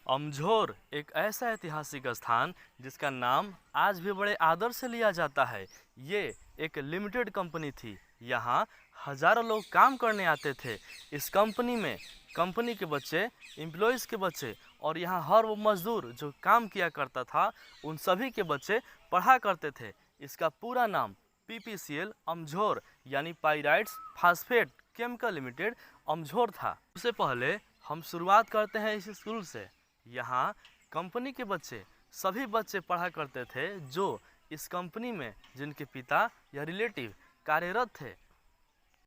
अमझोर एक ऐसा ऐतिहासिक स्थान जिसका नाम आज भी बड़े आदर से लिया जाता है। ये एक लिमिटेड कंपनी थी। यहाँ हजारों लोग काम करने आते थे। इस कंपनी में कंपनी के बच्चे, एम्प्लॉयज़ के बच्चे और यहाँ हर वो मजदूर जो काम किया करता था उन सभी के बच्चे पढ़ा करते थे। इसका पूरा नाम PPCL अमझोर यानी Pyrites Phosphate Chemical Limited Amjhore था। उससे पहले हम शुरुआत करते हैं इस स्कूल से। यहाँ कंपनी के बच्चे, सभी बच्चे पढ़ा करते थे जो इस कंपनी में जिनके पिता या रिलेटिव कार्यरत थे।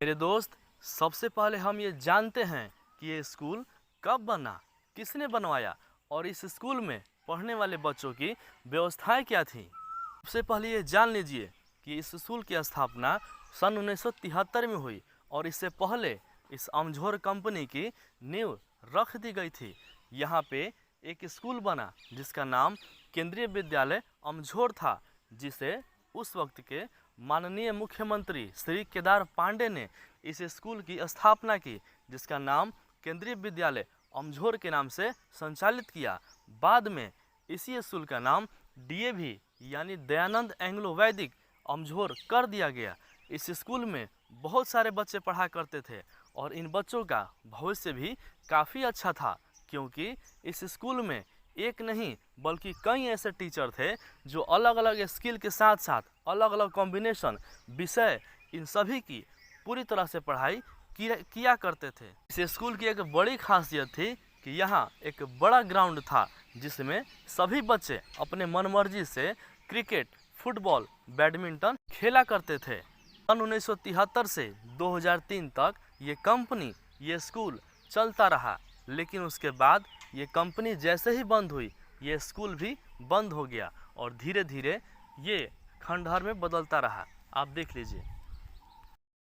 मेरे दोस्त, सबसे पहले हम ये जानते हैं कि ये स्कूल कब बना, किसने बनवाया और इस स्कूल में पढ़ने वाले बच्चों की व्यवस्थाएं क्या थी। सबसे पहले ये जान लीजिए कि इस स्कूल की स्थापना सन 1973 में हुई और इससे पहले इस अमझोर कंपनी की नींव रख दी गई थी। यहाँ पे एक स्कूल बना जिसका नाम केंद्रीय विद्यालय अमझोर था, जिसे उस वक्त के माननीय मुख्यमंत्री श्री केदार पांडे ने इस स्कूल की स्थापना की, जिसका नाम केंद्रीय विद्यालय अमझोर के नाम से संचालित किया। बाद में इसी स्कूल का नाम DAV यानी दयानंद एंग्लो वैदिक अमझोर कर दिया गया। इस स्कूल में बहुत सारे बच्चे पढ़ा करते थे और इन बच्चों का भविष्य भी काफ़ी अच्छा था, क्योंकि इस स्कूल में एक नहीं बल्कि कई ऐसे टीचर थे जो अलग अलग स्किल के साथ साथ अलग अलग कॉम्बिनेशन विषय इन सभी की पूरी तरह से पढ़ाई किया करते थे। इस स्कूल की एक बड़ी खासियत थी कि यहाँ एक बड़ा ग्राउंड था जिसमें सभी बच्चे अपने मनमर्जी से क्रिकेट, फुटबॉल, बैडमिंटन खेला करते थे। सन 1973 से 2003 तक ये कंपनी, ये स्कूल चलता रहा, लेकिन उसके बाद ये कंपनी जैसे ही बंद हुई ये स्कूल भी बंद हो गया और धीरे धीरे ये खंडहर में बदलता रहा। आप देख लीजिए।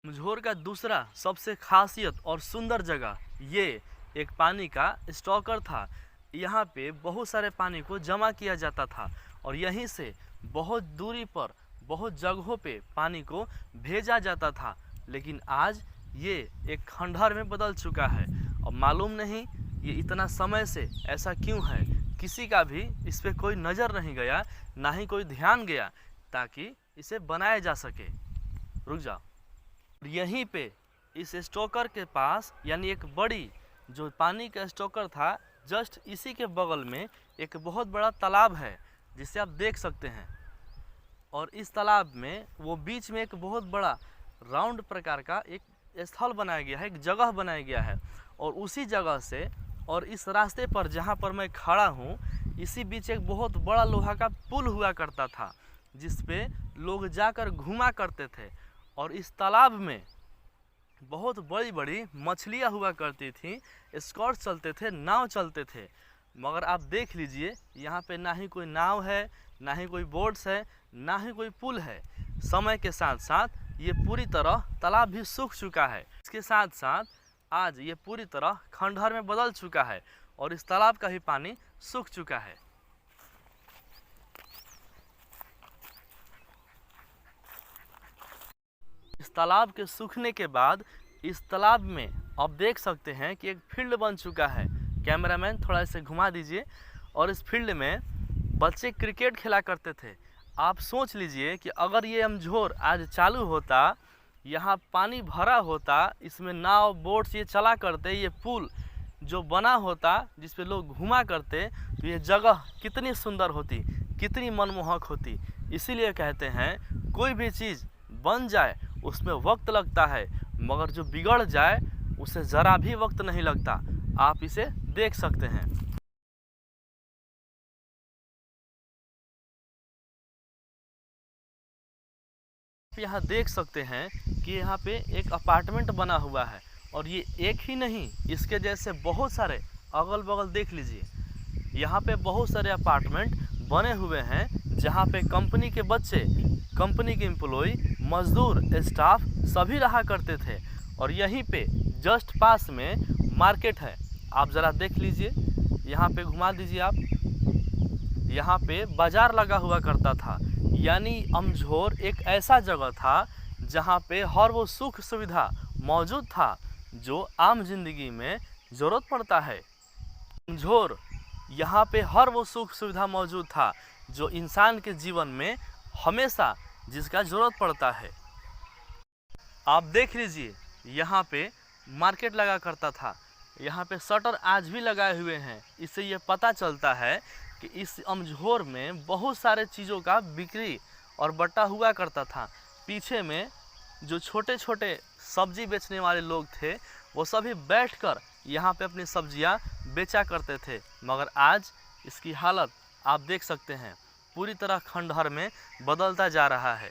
अमझोर का दूसरा सबसे खासियत और सुंदर जगह ये एक पानी का स्टॉकर था। यहाँ पे बहुत सारे पानी को जमा किया जाता था और यहीं से बहुत दूरी पर, बहुत जगहों पे पानी को भेजा जाता था। लेकिन आज ये एक खंडहर में बदल चुका है और मालूम नहीं ये इतना समय से ऐसा क्यों है। किसी का भी इस पे कोई नज़र नहीं गया, ना ही कोई ध्यान गया ताकि इसे बनाया जा सके। रुक जाओ। यहीं पे इस स्टोकर के पास यानी एक बड़ी जो पानी का स्टोकर था, जस्ट इसी के बगल में एक बहुत बड़ा तालाब है जिसे आप देख सकते हैं। और इस तालाब में वो बीच में एक बहुत बड़ा राउंड प्रकार का एक स्थल बनाया गया है, एक जगह बनाया गया है। और उसी जगह से और इस रास्ते पर जहाँ पर मैं खड़ा हूँ, इसी बीच एक बहुत बड़ा लोहा का पुल हुआ करता था जिस पे लोग जाकर घूमा करते थे। और इस तालाब में बहुत बड़ी बड़ी मछलियाँ हुआ करती थी, स्कॉट चलते थे, नाव चलते थे। मगर आप देख लीजिए यहाँ पे ना ही कोई नाव है, ना ही कोई बोट्स है, ना ही कोई पुल है। समय के साथ साथ ये पूरी तरह तालाब भी सूख चुका है। इसके साथ साथ आज ये पूरी तरह खंडहर में बदल चुका है और इस तालाब का भी पानी सूख चुका है। इस तालाब के सूखने के बाद इस तालाब में आप देख सकते हैं कि एक फील्ड बन चुका है। कैमरामैन थोड़ा इसे घुमा दीजिए। और इस फील्ड में बच्चे क्रिकेट खेला करते थे। आप सोच लीजिए कि अगर ये अमझोर आज चालू होता, यहाँ पानी भरा होता, इसमें नाव बोट्स ये चला करते, ये पुल जो बना होता जिस पे लोग घूमा करते, तो ये जगह कितनी सुंदर होती, कितनी मनमोहक होती। इसीलिए कहते हैं कोई भी चीज़ बन जाए उसमें वक्त लगता है, मगर जो बिगड़ जाए उसे ज़रा भी वक्त नहीं लगता। आप इसे देख सकते हैं। यहाँ देख सकते हैं कि यहाँ पे एक अपार्टमेंट बना हुआ है और ये एक ही नहीं, इसके जैसे बहुत सारे अगल बगल देख लीजिए। यहाँ पे बहुत सारे अपार्टमेंट बने हुए हैं जहाँ पे कंपनी के बच्चे, कंपनी के एम्प्लॉय, मजदूर, स्टाफ सभी रहा करते थे। और यहीं पे जस्ट पास में मार्केट है। आप ज़रा देख लीजिए, यहाँ पे घुमा दीजिए आप। यहाँ पे बाज़ार लगा हुआ करता था। यानी अमझोर एक ऐसा जगह था जहाँ पे हर वो सुख सुविधा मौजूद था जो आम जिंदगी में ज़रूरत पड़ता है। अमझोर यहाँ पे हर वो सुख सुविधा मौजूद था जो इंसान के जीवन में हमेशा जिसका ज़रूरत पड़ता है। आप देख लीजिए, यहाँ पे मार्केट लगा करता था, यहाँ पे शटर आज भी लगाए हुए हैं। इससे ये पता चलता है कि इस अमझोर में बहुत सारे चीज़ों का बिक्री और बट्टा हुआ करता था। पीछे में जो छोटे छोटे सब्जी बेचने वाले लोग थे वो सभी बैठकर यहाँ पे अपनी सब्जियाँ बेचा करते थे, मगर आज इसकी हालत आप देख सकते हैं, पूरी तरह खंडहर में बदलता जा रहा है।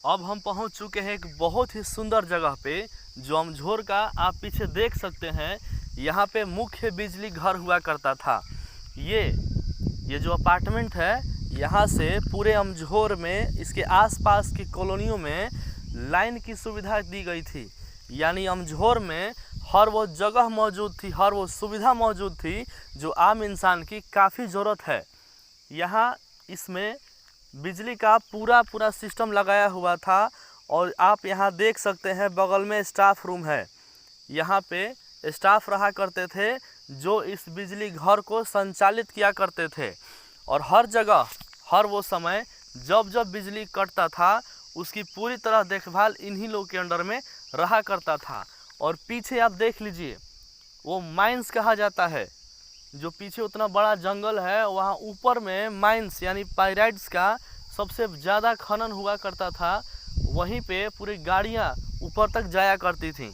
अब हम पहुँच चुके हैं एक बहुत ही सुंदर जगह पे, जो अमझोर का आप पीछे देख सकते हैं। यहाँ पे मुख्य बिजली घर हुआ करता था। ये जो अपार्टमेंट है, यहाँ से पूरे अमझोर में इसके आसपास की कॉलोनियों में लाइन की सुविधा दी गई थी। यानी अमझोर में हर वो जगह मौजूद थी, हर वो सुविधा मौजूद थी जो आम इंसान की काफ़ी ज़रूरत है। यहाँ इसमें बिजली का पूरा सिस्टम लगाया हुआ था। और आप यहाँ देख सकते हैं बगल में स्टाफ रूम है। यहाँ पे स्टाफ रहा करते थे जो इस बिजली घर को संचालित किया करते थे। और हर जगह हर वो समय जब बिजली कटता था उसकी पूरी तरह देखभाल इन्हीं लोग के अंडर में रहा करता था। और पीछे आप देख लीजिए, वो माइंस कहा जाता है। जो पीछे उतना बड़ा जंगल है, वहाँ ऊपर में माइंस यानी पाइराइट्स का सबसे ज़्यादा खनन हुआ करता था। वहीं पे पूरी गाड़ियाँ ऊपर तक जाया करती थीं।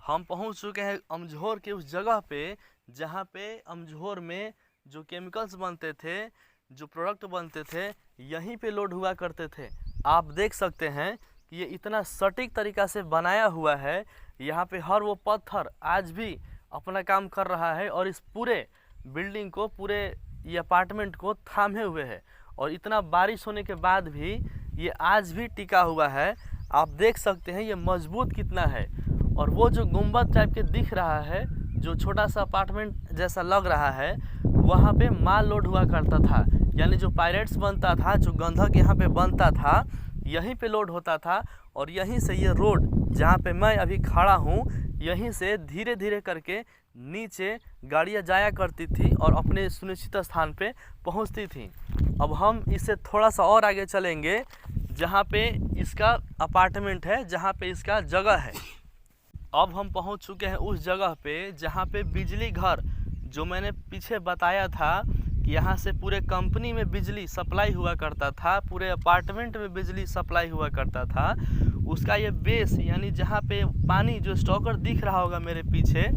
हम पहुँच चुके हैं अमझोर के उस जगह पे जहाँ पे अमझोर में जो केमिकल्स बनते थे, जो प्रोडक्ट बनते थे, यहीं पे लोड हुआ करते थे। आप देख सकते हैं कि ये इतना सटीक तरीक़ा से बनाया हुआ है। यहाँ पे हर वो पत्थर आज भी अपना काम कर रहा है और इस पूरे बिल्डिंग को, पूरे ये अपार्टमेंट को थामे हुए है। और इतना बारिश होने के बाद भी ये आज भी टिका हुआ है। आप देख सकते हैं ये मजबूत कितना है। और वो जो गुंबद टाइप के दिख रहा है, जो छोटा सा अपार्टमेंट जैसा लग रहा है, वहाँ पे माल लोड हुआ करता था। यानी जो पायरेट्स बनता था, जो गंधक यहाँ पे बनता था, यहीं पे लोड होता था। और यहीं से ये रोड जहाँ पे मैं अभी खड़ा हूँ, यहीं से धीरे धीरे करके नीचे गाड़ियाँ जाया करती थी और अपने सुनिश्चित स्थान पे पहुँचती थी। अब हम इससे थोड़ा सा और आगे चलेंगे, जहाँ पे इसका अपार्टमेंट है, जहाँ पे इसका जगह है। अब हम पहुँच चुके हैं उस जगह पे जहाँ पे बिजली घर, जो मैंने पीछे बताया था कि यहाँ से पूरे कंपनी में बिजली सप्लाई हुआ करता था, पूरे अपार्टमेंट में बिजली सप्लाई हुआ करता था, उसका ये बेस यानी जहाँ पे पानी जो स्टॉकर दिख रहा होगा मेरे पीछे,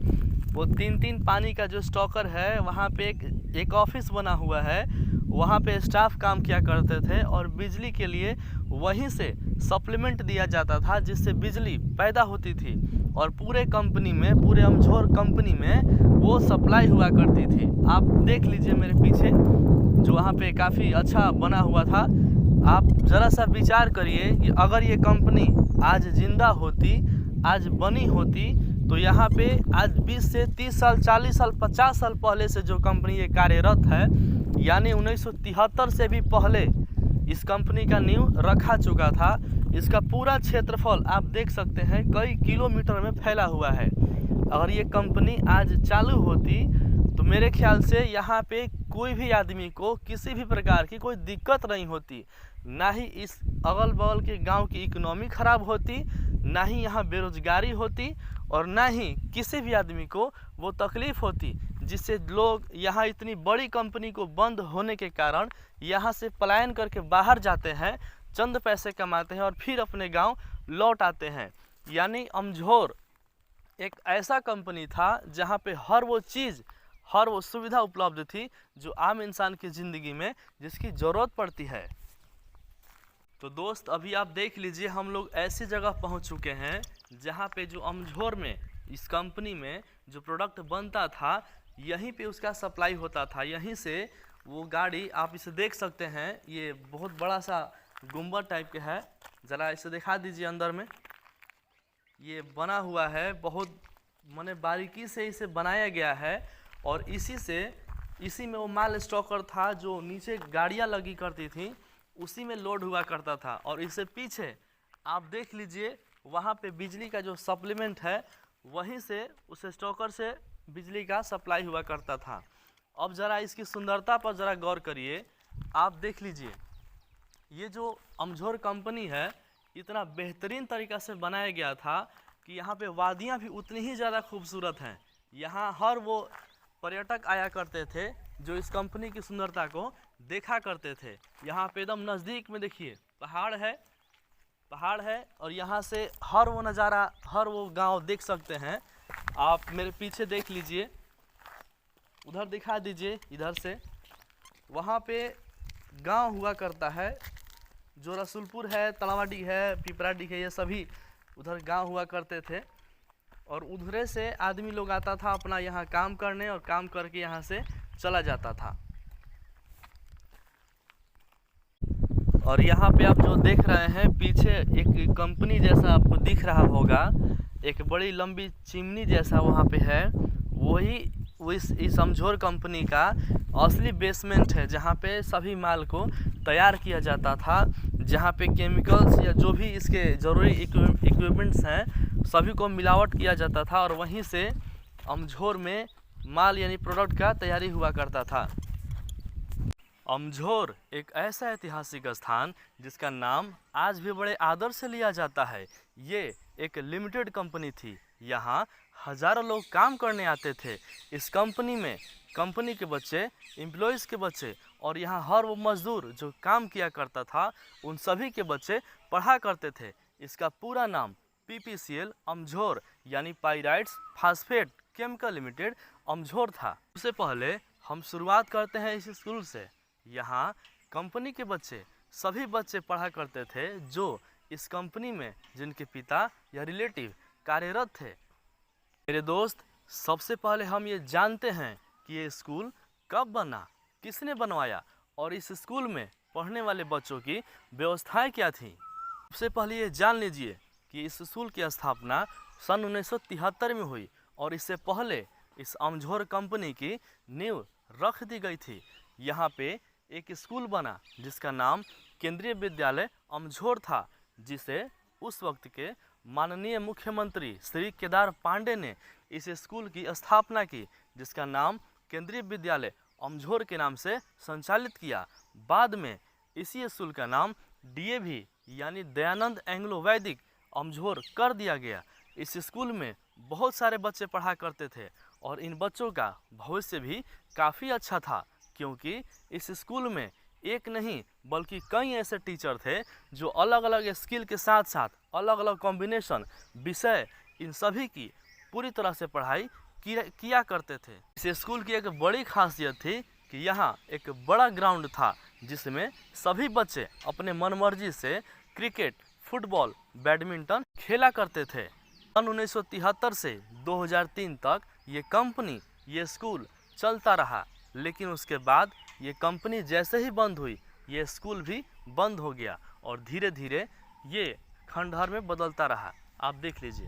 वो 3 पानी का जो स्टॉकर है, वहाँ पे एक ऑफिस बना हुआ है। वहाँ पे स्टाफ काम किया करते थे और बिजली के लिए वहीं से सप्लीमेंट दिया जाता था, जिससे बिजली पैदा होती थी। और पूरे कंपनी में, पूरे अमझोर कंपनी में वो सप्लाई हुआ करती थी। आप देख लीजिए मेरे पीछे, जो वहाँ पे काफ़ी अच्छा बना हुआ था। आप ज़रा सा विचार करिए कि अगर ये कंपनी आज ज़िंदा होती, आज बनी होती, तो यहाँ पे आज 20 से 30 साल, 40 साल, 50 साल पहले से जो कंपनी ये कार्यरत है, यानी 1973 से भी पहले इस कंपनी का नींव रखा चुका था। इसका पूरा क्षेत्रफल आप देख सकते हैं कई किलोमीटर में फैला हुआ है। अगर ये कंपनी आज चालू होती तो मेरे ख्याल से यहाँ पे कोई भी आदमी को किसी भी प्रकार की कोई दिक्कत नहीं होती। ना ही इस अगल बगल के गांव की इकोनॉमी ख़राब होती, ना ही यहाँ बेरोजगारी होती, और ना ही किसी भी आदमी को वो तकलीफ़ होती, जिससे लोग यहाँ इतनी बड़ी कंपनी को बंद होने के कारण यहाँ से पलायन करके बाहर जाते हैं, चंद पैसे कमाते हैं और फिर अपने गांव लौट आते हैं। यानी अमझोर एक ऐसा कंपनी था जहाँ पे हर वो चीज़, हर वो सुविधा उपलब्ध थी जो आम इंसान की ज़िंदगी में जिसकी ज़रूरत पड़ती है। तो दोस्त, अभी आप देख लीजिए, हम लोग ऐसी जगह पहुंच चुके हैं जहां पे जो अमझोर में इस कंपनी में जो प्रोडक्ट बनता था, यहीं पे उसका सप्लाई होता था। यहीं से वो गाड़ी, आप इसे देख सकते हैं, ये बहुत बड़ा सा गुंबद टाइप के है। ज़रा इसे दिखा दीजिए, अंदर में ये बना हुआ है, बहुत माने बारीकी से इसे बनाया गया है। और इसी में वो माल स्टॉकर था जो नीचे गाड़ियाँ लगी करती थी, उसी में लोड हुआ करता था। और इससे पीछे आप देख लीजिए, वहाँ पे बिजली का जो सप्लीमेंट है, वहीं से उस स्टॉकर से बिजली का सप्लाई हुआ करता था। अब ज़रा इसकी सुंदरता पर ज़रा गौर करिए। आप देख लीजिए, ये जो अमझोर कंपनी है इतना बेहतरीन तरीक़ा से बनाया गया था कि यहाँ पे वादियाँ भी उतनी ही ज़्यादा खूबसूरत हैं। यहाँ हर वो पर्यटक आया करते थे जो इस कंपनी की सुंदरता को देखा करते थे। यहाँ पे एकदम नज़दीक में देखिए पहाड़ है और यहाँ से हर वो नज़ारा, हर वो गांव देख सकते हैं। आप मेरे पीछे देख लीजिए, उधर दिखा दीजिए, इधर से वहाँ पे गांव हुआ करता है। जो रसूलपुर है, तलवाडी है, पिपराडी है, ये सभी उधर गांव हुआ करते थे और उधरे से आदमी लोग आता था अपना यहाँ काम करने और काम करके यहाँ से चला जाता था। और यहाँ पे आप जो देख रहे हैं पीछे एक कंपनी जैसा आपको दिख रहा होगा, एक बड़ी लंबी चिमनी जैसा वहाँ पे है। वही इस अमझोर कंपनी का असली बेसमेंट है जहाँ पे सभी माल को तैयार किया जाता था, जहाँ पे केमिकल्स या जो भी इसके ज़रूरी इक्विपमेंट्स हैं सभी को मिलावट किया जाता था और वहीं से अमझोर में माल यानी प्रोडक्ट का तैयारी हुआ करता था। अमझोर एक ऐसा ऐतिहासिक स्थान जिसका नाम आज भी बड़े आदर से लिया जाता है। ये एक लिमिटेड कंपनी थी। यहाँ हज़ारों लोग काम करने आते थे। इस कंपनी में कंपनी के बच्चे, एम्प्लॉयज़ के बच्चे और यहाँ हर वो मज़दूर जो काम किया करता था उन सभी के बच्चे पढ़ा करते थे। इसका पूरा नाम PPCL अमझोर यानी Pyrites Phosphate Chemical Limited Amjhore था। उससे पहले हम शुरुआत करते हैं इस स्कूल से। यहाँ कंपनी के बच्चे, सभी बच्चे पढ़ा करते थे जो इस कंपनी में जिनके पिता या रिलेटिव कार्यरत थे। मेरे दोस्त, सबसे पहले हम ये जानते हैं कि ये स्कूल कब बना, किसने बनवाया और इस स्कूल में पढ़ने वाले बच्चों की व्यवस्थाएं क्या थी। सबसे पहले ये जान लीजिए कि इस स्कूल की स्थापना सन 1973 में हुई और इससे पहले इस अमझोर कंपनी की नींव रख दी गई थी। यहाँ पे एक स्कूल बना जिसका नाम केंद्रीय विद्यालय अमझोर था, जिसे उस वक्त के माननीय मुख्यमंत्री श्री केदार पांडे ने इस स्कूल की स्थापना की, जिसका नाम केंद्रीय विद्यालय अमझोर के नाम से संचालित किया। बाद में इसी स्कूल का नाम DAV यानी दयानंद एंग्लो वैदिक अमझोर कर दिया गया। इस स्कूल में बहुत सारे बच्चे पढ़ा करते थे और इन बच्चों का भविष्य भी काफ़ी अच्छा था, क्योंकि इस स्कूल में एक नहीं बल्कि कई ऐसे टीचर थे जो अलग अलग स्किल के साथ साथ अलग अलग कॉम्बिनेशन विषय इन सभी की पूरी तरह से पढ़ाई किया करते थे। इस स्कूल की एक बड़ी खासियत थी कि यहाँ एक बड़ा ग्राउंड था जिसमें सभी बच्चे अपने मनमर्जी से क्रिकेट, फुटबॉल, बैडमिंटन खेला करते थे। सन 1973 से 2003 तक ये कंपनी, ये स्कूल चलता रहा, लेकिन उसके बाद ये कंपनी जैसे ही बंद हुई ये स्कूल भी बंद हो गया और धीरे धीरे ये खंडहर में बदलता रहा। आप देख लीजिए।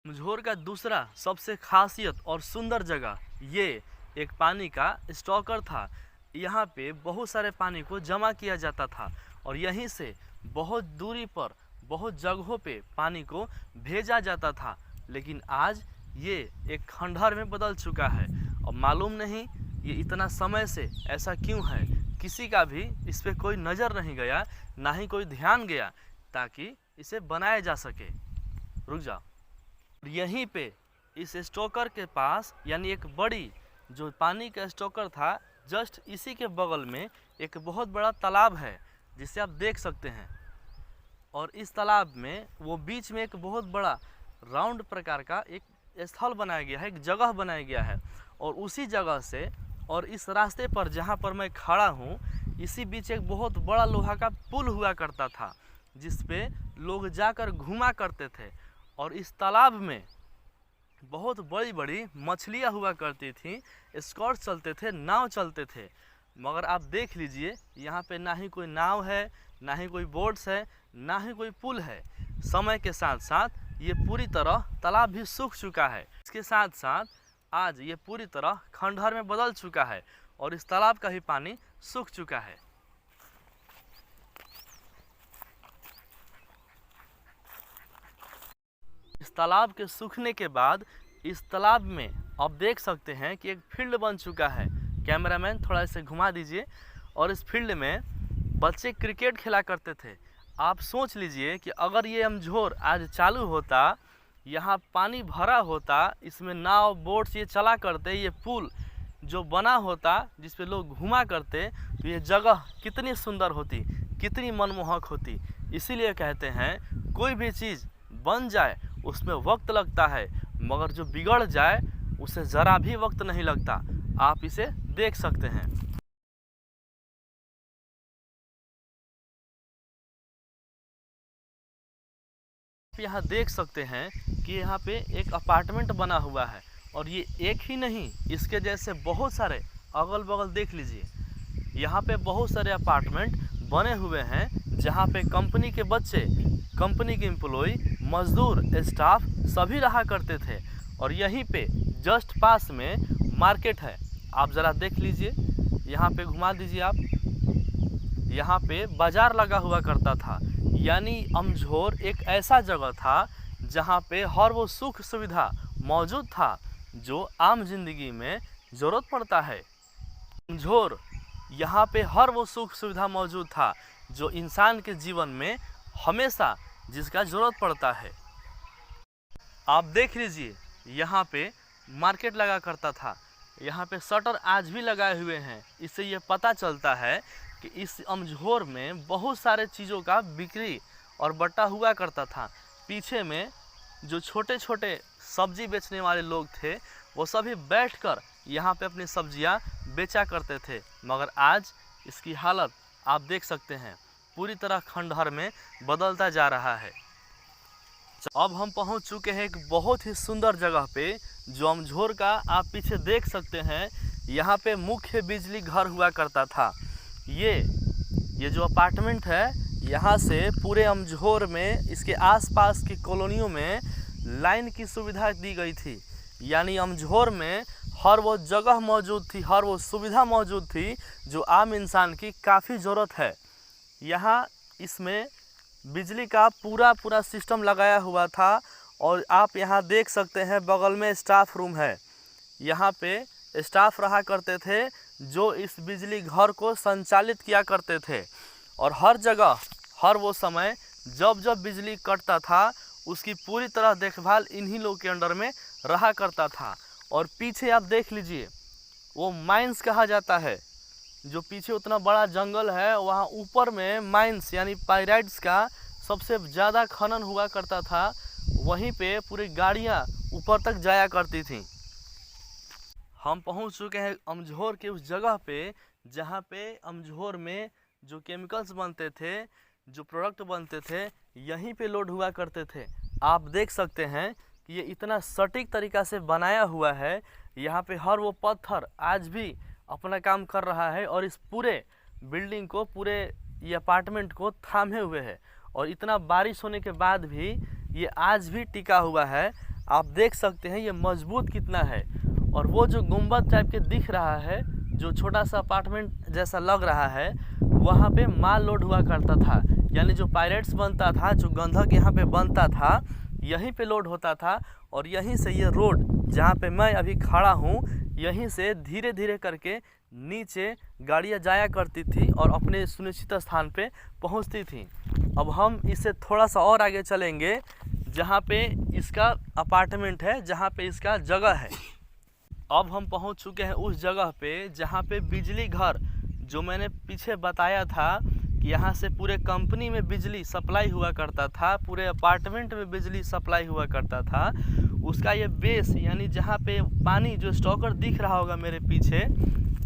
अमझोर का दूसरा सबसे खासियत और सुंदर जगह ये एक पानी का स्टॉकर था। यहाँ पे बहुत सारे पानी को जमा किया जाता था और यहीं से बहुत दूरी पर, बहुत जगहों पे पानी को भेजा जाता था। लेकिन आज ये एक खंडहर में बदल चुका है और मालूम नहीं ये इतना समय से ऐसा क्यों है। किसी का भी इस पे कोई नज़र नहीं गया, ना ही कोई ध्यान गया ताकि इसे बनाया जा सके। रुक जाओ। यहीं पे इस स्टोकर के पास यानी एक बड़ी जो पानी का स्टोकर था, जस्ट इसी के बगल में एक बहुत बड़ा तालाब है जिसे आप देख सकते हैं। और इस तालाब में वो बीच में एक बहुत बड़ा राउंड प्रकार का एक स्थल बनाया गया है, एक जगह बनाया गया है। और उसी जगह से और इस रास्ते पर जहाँ पर मैं खड़ा हूँ, इसी बीच एक बहुत बड़ा लोहा का पुल हुआ करता था जिस पे लोग जाकर घूमा करते थे। और इस तालाब में बहुत बड़ी बड़ी मछलियाँ हुआ करती थी, स्कॉट चलते थे, नाव चलते थे। मगर आप देख लीजिए यहाँ पे ना ही कोई नाव है, ना ही कोई बोट्स है, ना ही कोई पुल है। समय के साथ साथ ये पूरी तरह तालाब भी सूख चुका है। इसके साथ साथ आज ये पूरी तरह खंडहर में बदल चुका है और इस तालाब का भी पानी सूख चुका है। इस तालाब के सूखने के बाद इस तालाब में आप देख सकते हैं कि एक फील्ड बन चुका है। कैमरामैन थोड़ा इसे घुमा दीजिए। और इस फील्ड में बच्चे क्रिकेट खेला करते थे। आप सोच लीजिए कि अगर ये अमझोर आज चालू होता, यहाँ पानी भरा होता, इसमें नाव बोट्स ये चला करते, ये पुल जो बना होता जिस पे लोग घूमा करते, तो ये जगह कितनी सुंदर होती, कितनी मनमोहक होती। इसीलिए कहते हैं कोई भी चीज़ बन जाए उसमें वक्त लगता है, मगर जो बिगड़ जाए उसे ज़रा भी वक्त नहीं लगता। आप इसे देख सकते हैं। आप यहाँ देख सकते हैं कि यहाँ पे एक अपार्टमेंट बना हुआ है, और ये एक ही नहीं, इसके जैसे बहुत सारे अगल बगल देख लीजिए। यहाँ पे बहुत सारे अपार्टमेंट बने हुए हैं जहाँ पे कंपनी के बच्चे, कंपनी के एम्प्लॉय, मजदूर, स्टाफ सभी रहा करते थे। और यहीं पे जस्ट पास में मार्केट है। आप ज़रा देख लीजिए, यहाँ पे घुमा दीजिए आप। यहाँ पे बाज़ार लगा हुआ करता था। यानी अमझोर एक ऐसा जगह था जहाँ पे हर वो सुख सुविधा मौजूद था जो आम जिंदगी में ज़रूरत पड़ता है। अमझोर यहाँ पे हर वो सुख सुविधा मौजूद था जो इंसान के जीवन में हमेशा जिसका ज़रूरत पड़ता है। आप देख लीजिए, यहाँ पे मार्केट लगा करता था। यहाँ पे शटर आज भी लगाए हुए हैं। इससे ये पता चलता है कि इस अमझोर में बहुत सारे चीज़ों का बिक्री और बट्टा हुआ करता था। पीछे में जो छोटे छोटे सब्जी बेचने वाले लोग थे वो सभी बैठकर यहाँ पे अपनी सब्जियाँ बेचा करते थे। मगर आज इसकी हालत आप देख सकते हैं, पूरी तरह खंडहर में बदलता जा रहा है। अब हम पहुँच चुके हैं एक बहुत ही सुंदर जगह पे जो अमझोर का आप पीछे देख सकते हैं। यहाँ पे मुख्य बिजली घर हुआ करता था। ये जो अपार्टमेंट है, यहाँ से पूरे अमझोर में इसके आसपास की कॉलोनियों में लाइन की सुविधा दी गई थी। यानी अमझोर में हर वो जगह मौजूद थी, हर वो सुविधा मौजूद थी जो आम इंसान की काफ़ी ज़रूरत है। यहाँ इसमें बिजली का पूरा सिस्टम लगाया हुआ था। और आप यहाँ देख सकते हैं बगल में स्टाफ रूम है। यहाँ पे स्टाफ रहा करते थे जो इस बिजली घर को संचालित किया करते थे। और हर जगह हर वो समय जब बिजली कटता था उसकी पूरी तरह देखभाल इन्हीं लोग के अंडर में रहा करता था। और पीछे आप देख लीजिए, वो माइंस कहा जाता है। जो पीछे उतना बड़ा जंगल है, वहाँ ऊपर में माइंस यानी पाइराइट्स का सबसे ज़्यादा खनन हुआ करता था। वहीं पे पूरी गाड़ियाँ ऊपर तक जाया करती थीं। हम पहुंच चुके हैं अमझोर के उस जगह पे जहाँ पे अमझोर में जो केमिकल्स बनते थे, जो प्रोडक्ट बनते थे, यहीं पे लोड हुआ करते थे। आप देख सकते हैं कि ये इतना सटीक तरीक़ा से बनाया हुआ है। यहाँ पे हर वो पत्थर आज भी अपना काम कर रहा है और इस पूरे बिल्डिंग को, पूरे ये अपार्टमेंट को थामे हुए है। और इतना बारिश होने के बाद भी ये आज भी टिका हुआ है। आप देख सकते हैं ये मजबूत कितना है। और वो जो गुंबद टाइप के दिख रहा है, जो छोटा सा अपार्टमेंट जैसा लग रहा है, वहाँ पे माल लोड हुआ करता था। यानी जो पायरेट्स बनता था, जो गंधक यहाँ पे बनता था, यहीं पे लोड होता था। और यहीं से ये रोड जहाँ पे मैं अभी खड़ा हूँ, यहीं से धीरे धीरे करके नीचे गाड़ियाँ जाया करती थी और अपने सुनिश्चित स्थान पे पहुँचती थी। अब हम इससे थोड़ा सा और आगे चलेंगे जहाँ पे इसका अपार्टमेंट है, जहाँ पे इसका जगह है। अब हम पहुँच चुके हैं उस जगह पे जहाँ पे बिजली घर, जो मैंने पीछे बताया था कि यहाँ से पूरे कंपनी में बिजली सप्लाई हुआ करता था, पूरे अपार्टमेंट में बिजली सप्लाई हुआ करता था, उसका ये बेस यानी जहाँ पे पानी जो स्टॉकर दिख रहा होगा मेरे पीछे,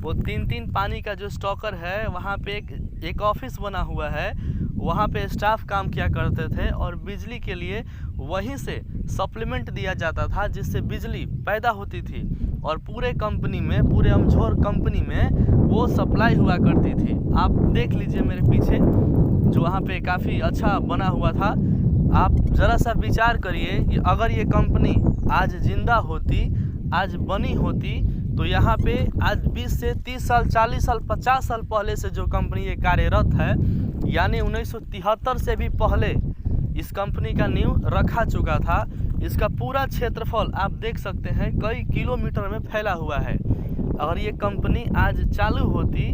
वो 3 पानी का जो स्टॉकर है, वहाँ पे एक ऑफिस बना हुआ है। वहाँ पे स्टाफ काम किया करते थे और बिजली के लिए वहीं से सप्लीमेंट दिया जाता था जिससे बिजली पैदा होती थी। और पूरे कंपनी में, पूरे अमझोर कंपनी में वो सप्लाई हुआ करती थी। आप देख लीजिए मेरे पीछे जो वहाँ पे काफ़ी अच्छा बना हुआ था। आप ज़रा सा विचार करिए कि अगर ये कंपनी आज ज़िंदा होती, आज बनी होती, तो यहाँ पे आज 20 से 30 साल, 40 साल, 50 साल पहले से जो कंपनी ये कार्यरत है, यानी 1973 से भी पहले इस कंपनी का नींव रखा चुका था। इसका पूरा क्षेत्रफल आप देख सकते हैं कई किलोमीटर में फैला हुआ है। अगर ये कंपनी आज चालू होती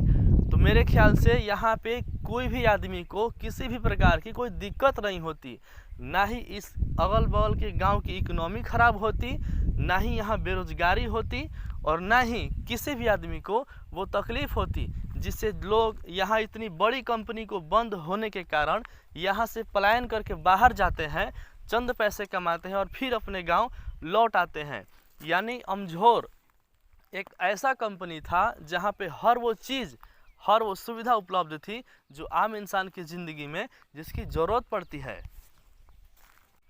तो मेरे ख्याल से यहाँ पे कोई भी आदमी को किसी भी प्रकार की कोई दिक्कत नहीं होती, ना ही इस अगल बगल के गांव की इकोनॉमी खराब होती, ना ही यहाँ बेरोजगारी होती, और ना ही किसी भी आदमी को वो तकलीफ होती जिससे लोग यहाँ इतनी बड़ी कंपनी को बंद होने के कारण यहाँ से पलायन करके बाहर जाते हैं, चंद पैसे कमाते हैं और फिर अपने गांव लौट आते हैं। यानी अमझोर एक ऐसा कंपनी था जहाँ पे हर वो चीज़, हर वो सुविधा उपलब्ध थी जो आम इंसान की ज़िंदगी में जिसकी ज़रूरत पड़ती है।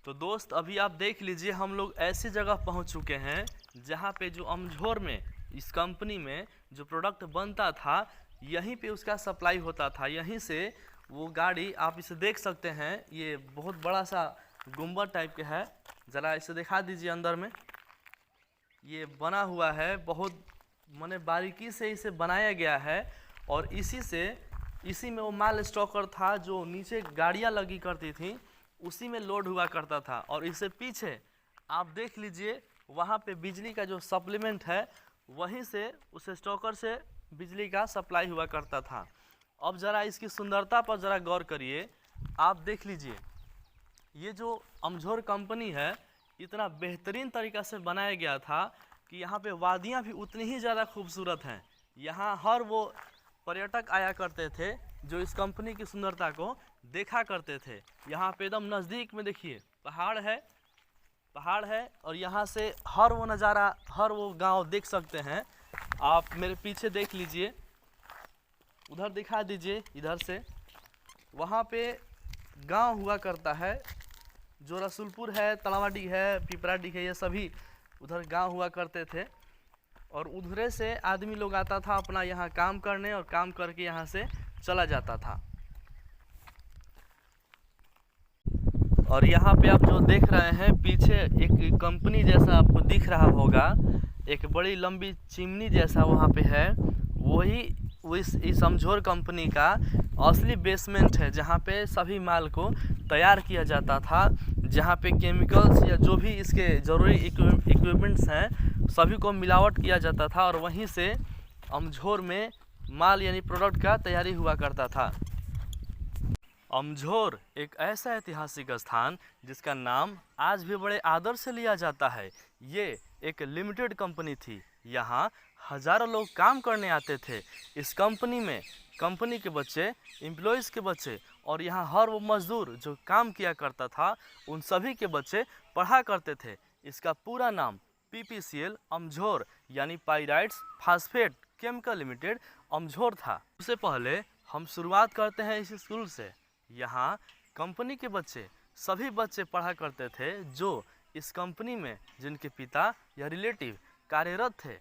तो दोस्त, अभी आप देख लीजिए हम लोग ऐसी जगह पहुंच चुके हैं जहां पे जो अमझोर में इस कंपनी में जो प्रोडक्ट बनता था यहीं पे उसका सप्लाई होता था। यहीं से वो गाड़ी, आप इसे देख सकते हैं, ये बहुत बड़ा सा गुंबद टाइप के है, ज़रा इसे दिखा दीजिए। अंदर में ये बना हुआ है, बहुत माने बारीकी से इसे बनाया गया है और इसी में वो माल स्टॉकर था जो नीचे गाड़ियाँ लगी करती थी, उसी में लोड हुआ करता था। और इससे पीछे आप देख लीजिए वहाँ पे बिजली का जो सप्लीमेंट है वहीं से उस स्टॉकर से बिजली का सप्लाई हुआ करता था। अब ज़रा इसकी सुंदरता पर ज़रा गौर करिए। आप देख लीजिए ये जो अमझोर कंपनी है इतना बेहतरीन तरीक़ा से बनाया गया था कि यहाँ पे वादियाँ भी उतनी ही ज़्यादा खूबसूरत हैं। यहाँ हर वो पर्यटक आया करते थे जो इस कंपनी की सुंदरता को देखा करते थे। यहाँ पे एकदम नज़दीक में देखिए पहाड़ है और यहाँ से हर वो नज़ारा, हर वो गांव देख सकते हैं। आप मेरे पीछे देख लीजिए, उधर दिखा दीजिए, इधर से वहाँ पे गांव हुआ करता है जो रसूलपुर है, तलावाडी है, पिपराडी है, ये सभी उधर गांव हुआ करते थे। और उधरे से आदमी लोग आता था अपना यहाँ काम करने और काम करके यहाँ से चला जाता था। और यहाँ पे आप जो देख रहे हैं पीछे एक कंपनी जैसा आपको दिख रहा होगा, एक बड़ी लंबी चिमनी जैसा वहाँ पे है, वही इस अमझोर कंपनी का असली बेसमेंट है जहाँ पे सभी माल को तैयार किया जाता था, जहाँ पे केमिकल्स या जो भी इसके ज़रूरी इक्विपमेंट्स हैं सभी को मिलावट किया जाता था और वहीं से अमझोर में माल यानी प्रोडक्ट का तैयारी हुआ करता था। अमझोर एक ऐसा ऐतिहासिक स्थान जिसका नाम आज भी बड़े आदर से लिया जाता है। ये एक लिमिटेड कंपनी थी, यहाँ हज़ारों लोग काम करने आते थे। इस कंपनी में कंपनी के बच्चे, एम्प्लॉयज़ के बच्चे और यहाँ हर वो मज़दूर जो काम किया करता था उन सभी के बच्चे पढ़ा करते थे। इसका पूरा नाम PPCL अमझोर यानी Pyrites Phosphate Chemical Limited Amjhore था। उससे पहले हम शुरुआत करते हैं इस स्कूल से। यहाँ कंपनी के बच्चे, सभी बच्चे पढ़ा करते थे जो इस कंपनी में जिनके पिता या रिलेटिव कार्यरत थे।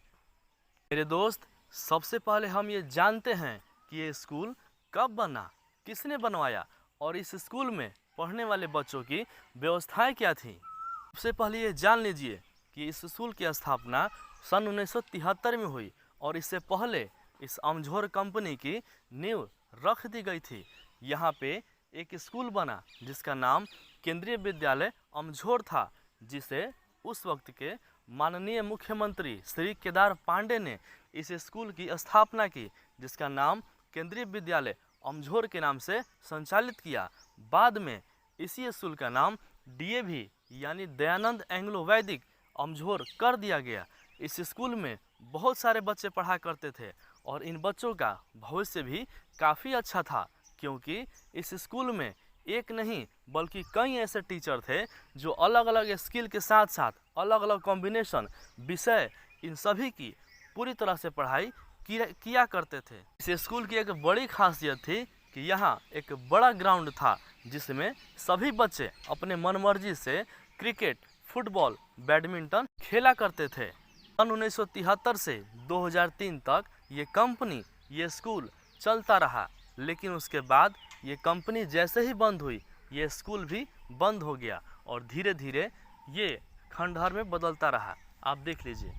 मेरे दोस्त, सबसे पहले हम ये जानते हैं कि ये स्कूल कब बना, किसने बनवाया और इस स्कूल में पढ़ने वाले बच्चों की व्यवस्थाएं क्या थी। सबसे पहले ये जान लीजिए कि इस स्कूल की स्थापना सन 1973 में हुई और इससे पहले इस अमझोर कंपनी की नींव रख दी गई थी। यहाँ पे एक स्कूल बना जिसका नाम केंद्रीय विद्यालय अमझोर था, जिसे उस वक्त के माननीय मुख्यमंत्री श्री केदार पांडे ने इस स्कूल की स्थापना की, जिसका नाम केंद्रीय विद्यालय अमझोर के नाम से संचालित किया। बाद में इसी स्कूल का नाम DAV यानी दयानंद एंग्लो वैदिक अमझोर कर दिया गया। इस स्कूल में बहुत सारे बच्चे पढ़ा करते थे और इन बच्चों का भविष्य भी काफ़ी अच्छा था, क्योंकि इस स्कूल में एक नहीं बल्कि कई ऐसे टीचर थे जो अलग अलग स्किल के साथ साथ अलग अलग कॉम्बिनेशन विषय इन सभी की पूरी तरह से पढ़ाई किया करते थे। इस स्कूल की एक बड़ी खासियत थी कि यहाँ एक बड़ा ग्राउंड था जिसमें सभी बच्चे अपने मनमर्जी से क्रिकेट, फुटबॉल, बैडमिंटन खेला करते थे। सन 1973 से 2003 तक ये कंपनी, ये स्कूल चलता रहा, लेकिन उसके बाद ये कंपनी जैसे ही बंद हुई ये स्कूल भी बंद हो गया और धीरे धीरे ये खंडहर में बदलता रहा। आप देख लीजिए।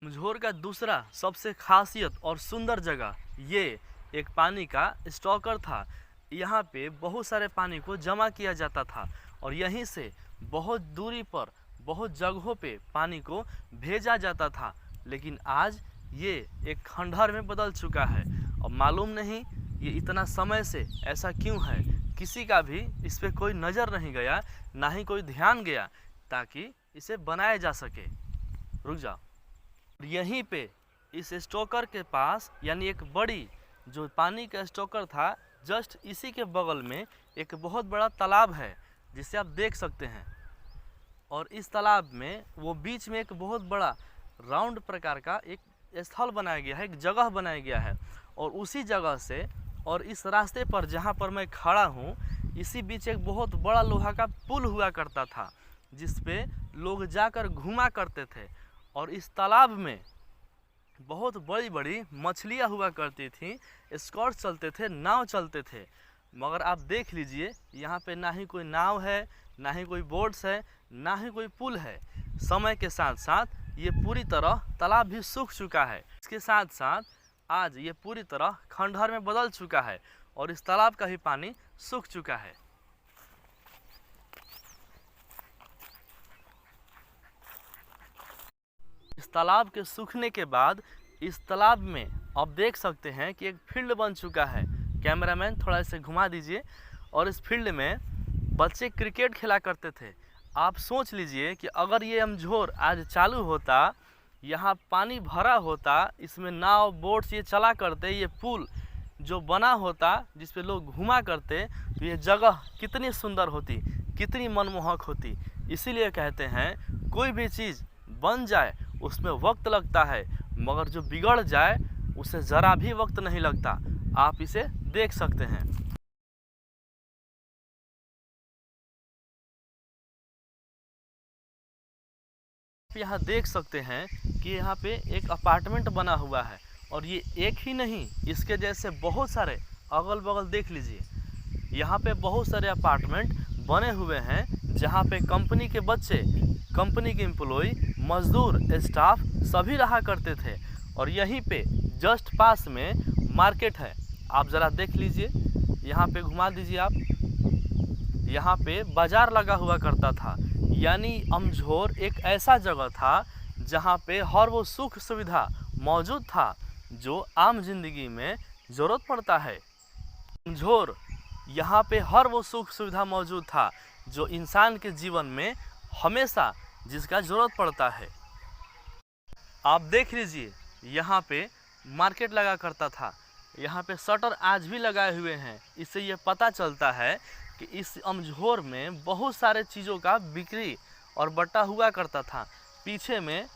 अमझोर का दूसरा सबसे खासियत और सुंदर जगह ये एक पानी का स्टॉकर था। यहाँ पे बहुत सारे पानी को जमा किया जाता था और यहीं से बहुत दूरी पर, बहुत जगहों पे पानी को भेजा जाता था, लेकिन आज ये एक खंडहर में बदल चुका है। अब मालूम नहीं ये इतना समय से ऐसा क्यों है, किसी का भी इस पे कोई नज़र नहीं गया, ना ही कोई ध्यान गया ताकि इसे बनाया जा सके। रुक जाओ। यहीं पे इस स्टोकर के पास, यानी एक बड़ी जो पानी का स्टोकर था, जस्ट इसी के बगल में एक बहुत बड़ा तालाब है जिसे आप देख सकते हैं। और इस तालाब में वो बीच में एक बहुत बड़ा राउंड प्रकार का एक स्थल बनाया गया है, एक जगह बनाया गया है। और उसी जगह से और इस रास्ते पर जहाँ पर मैं खड़ा हूँ, इसी बीच एक बहुत बड़ा लोहा का पुल हुआ करता था जिस पे लोग जाकर घूमा करते थे। और इस तालाब में बहुत बड़ी बड़ी मछलियाँ हुआ करती थी, स्कॉट चलते थे, नाव चलते थे। मगर आप देख लीजिए यहाँ पे ना ही कोई नाव है, ना ही कोई बोट्स है, ना ही कोई पुल है। समय के साथ साथ ये पूरी तरह तालाब भी सूख चुका है। इसके साथ साथ आज ये पूरी तरह खंडहर में बदल चुका है और इस तालाब का भी पानी सूख चुका है। इस तालाब के सूखने के बाद इस तालाब में आप देख सकते हैं कि एक फील्ड बन चुका है। कैमरामैन थोड़ा इसे घुमा दीजिए। और इस फील्ड में बच्चे क्रिकेट खेला करते थे। आप सोच लीजिए कि अगर ये अमझोर आज चालू होता, यहाँ पानी भरा होता, इसमें नाव बोट्स ये चला करते, ये पुल जो बना होता जिस पे लोग घूमा करते, तो ये जगह कितनी सुंदर होती, कितनी मनमोहक होती। इसीलिए कहते हैं कोई भी चीज़ बन जाए उसमें वक्त लगता है, मगर जो बिगड़ जाए उसे ज़रा भी वक्त नहीं लगता। आप इसे देख सकते हैं। यहाँ देख सकते हैं कि यहाँ पे एक अपार्टमेंट बना हुआ है और ये एक ही नहीं, इसके जैसे बहुत सारे अगल बगल देख लीजिए। यहाँ पे बहुत सारे अपार्टमेंट बने हुए हैं जहाँ पे कंपनी के बच्चे, कंपनी के एम्प्लॉय, मजदूर, स्टाफ सभी रहा करते थे। और यहीं पे जस्ट पास में मार्केट है। आप ज़रा देख लीजिए, यहाँ पे घुमा दीजिए आप। यहाँ पे बाज़ार लगा हुआ करता था, यानी अमझोर एक ऐसा जगह था जहाँ पे हर वो सुख सुविधा मौजूद था जो आम जिंदगी में ज़रूरत पड़ता है। अमझोर यहाँ पे हर वो सुख सुविधा मौजूद था जो इंसान के जीवन में हमेशा जिसका ज़रूरत पड़ता है। आप देख लीजिए, यहाँ पे मार्केट लगा करता था। यहाँ पे शटर आज भी लगाए हुए हैं। इससे ये पता चलता है कि इस अमझोर में बहुत सारे चीज़ों का बिक्री और बट्टा हुआ करता था। पीछे में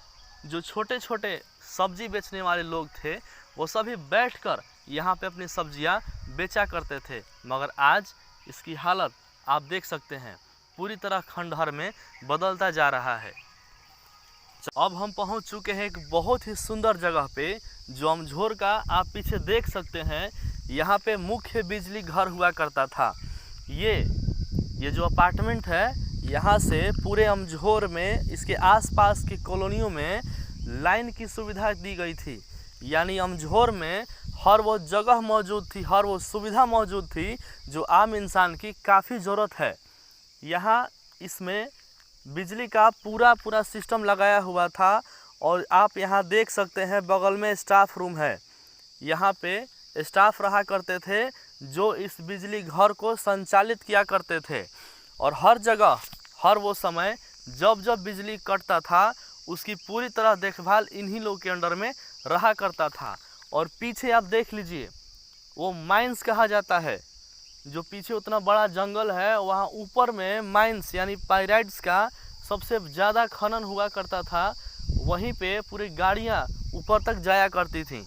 जो छोटे छोटे सब्जी बेचने वाले लोग थे वो सभी बैठकर यहाँ पे अपनी सब्जियाँ बेचा करते थे। मगर आज इसकी हालत आप देख सकते हैं, पूरी तरह खंडहर में बदलता जा रहा है। अब हम पहुँच चुके हैं एक बहुत ही सुंदर जगह पे जो अमझोर का आप पीछे देख सकते हैं। यहाँ पे मुख्य बिजली घर हुआ करता था। ये जो अपार्टमेंट है, यहाँ से पूरे अमझोर में इसके आसपास की कॉलोनियों में लाइन की सुविधा दी गई थी। यानी अमझोर में हर वो जगह मौजूद थी, हर वो सुविधा मौजूद थी जो आम इंसान की काफ़ी ज़रूरत है। यहाँ इसमें बिजली का पूरा सिस्टम लगाया हुआ था। और आप यहाँ देख सकते हैं बगल में स्टाफ रूम है। यहाँ पे स्टाफ रहा करते थे जो इस बिजली घर को संचालित किया करते थे। और हर जगह हर वो समय जब बिजली कटता था उसकी पूरी तरह देखभाल इन्हीं लोग के अंडर में रहा करता था। और पीछे आप देख लीजिए, वो माइंस कहा जाता है। जो पीछे उतना बड़ा जंगल है, वहाँ ऊपर में माइंस यानी पाइराइट्स का सबसे ज़्यादा खनन हुआ करता था। वहीं पे पूरी गाड़ियाँ ऊपर तक जाया करती थीं।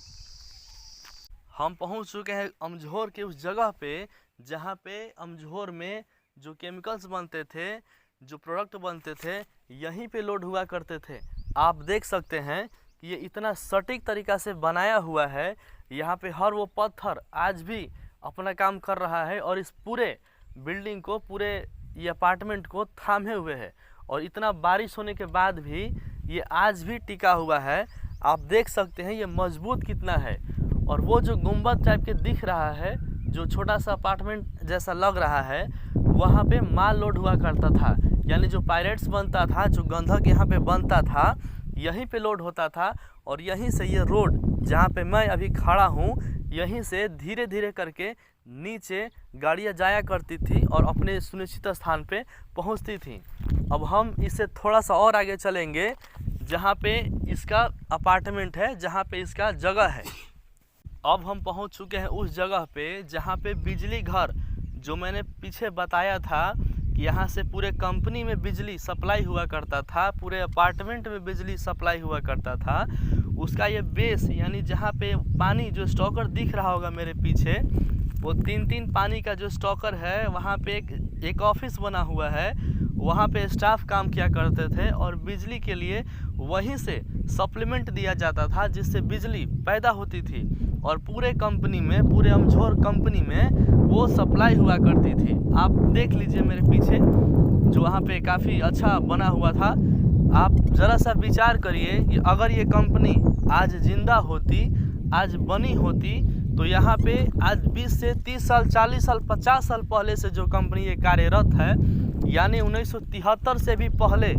हम पहुंच चुके हैं अमझोर के उस जगह पे जहाँ पे अमझोर में जो केमिकल्स बनते थे, जो प्रोडक्ट बनते थे, यहीं पे लोड हुआ करते थे। आप देख सकते हैं कि ये इतना सटीक तरीक़ा से बनाया हुआ है। यहाँ पे हर वो पत्थर आज भी अपना काम कर रहा है और इस पूरे बिल्डिंग को, पूरे ये अपार्टमेंट को थामे हुए है। और इतना बारिश होने के बाद भी ये आज भी टिका हुआ है। आप देख सकते हैं ये मजबूत कितना है। और वो जो गुंबद टाइप के दिख रहा है, जो छोटा सा अपार्टमेंट जैसा लग रहा है, वहाँ पे माल लोड हुआ करता था। यानी जो पायरेट्स बनता था, जो गंधक यहाँ पे बनता था, यहीं पे लोड होता था। और यहीं से ये रोड जहाँ पे मैं अभी खड़ा हूँ, यहीं से धीरे धीरे करके नीचे गाड़ियाँ जाया करती थी और अपने सुनिश्चित स्थान पे पहुँचती थी। अब हम इससे थोड़ा सा और आगे चलेंगे, जहाँ पे इसका अपार्टमेंट है, जहाँ पे इसका जगह है। अब हम पहुँच चुके हैं उस जगह पे जहाँ पे बिजली घर, जो मैंने पीछे बताया था कि यहाँ से पूरे कंपनी में बिजली सप्लाई हुआ करता था, पूरे अपार्टमेंट में बिजली सप्लाई हुआ करता था, उसका ये बेस, यानी जहाँ पे पानी जो स्टॉकर दिख रहा होगा मेरे पीछे, वो 3-3 पानी का जो स्टॉकर है, वहाँ पे एक ऑफिस बना हुआ है। वहाँ पे स्टाफ काम किया करते थे और बिजली के लिए वहीं से सप्लीमेंट दिया जाता था, जिससे बिजली पैदा होती थी और पूरे कंपनी में, पूरे अमझोर कंपनी में वो सप्लाई हुआ करती थी। आप देख लीजिए मेरे पीछे, जो वहाँ पे काफ़ी अच्छा बना हुआ था। आप ज़रा सा विचार करिए कि अगर ये कंपनी आज जिंदा होती, आज बनी होती, तो यहाँ पे आज 20 से 30 साल, 40 साल, 50 साल पहले से जो कंपनी ये कार्यरत है, यानी 1973 से भी पहले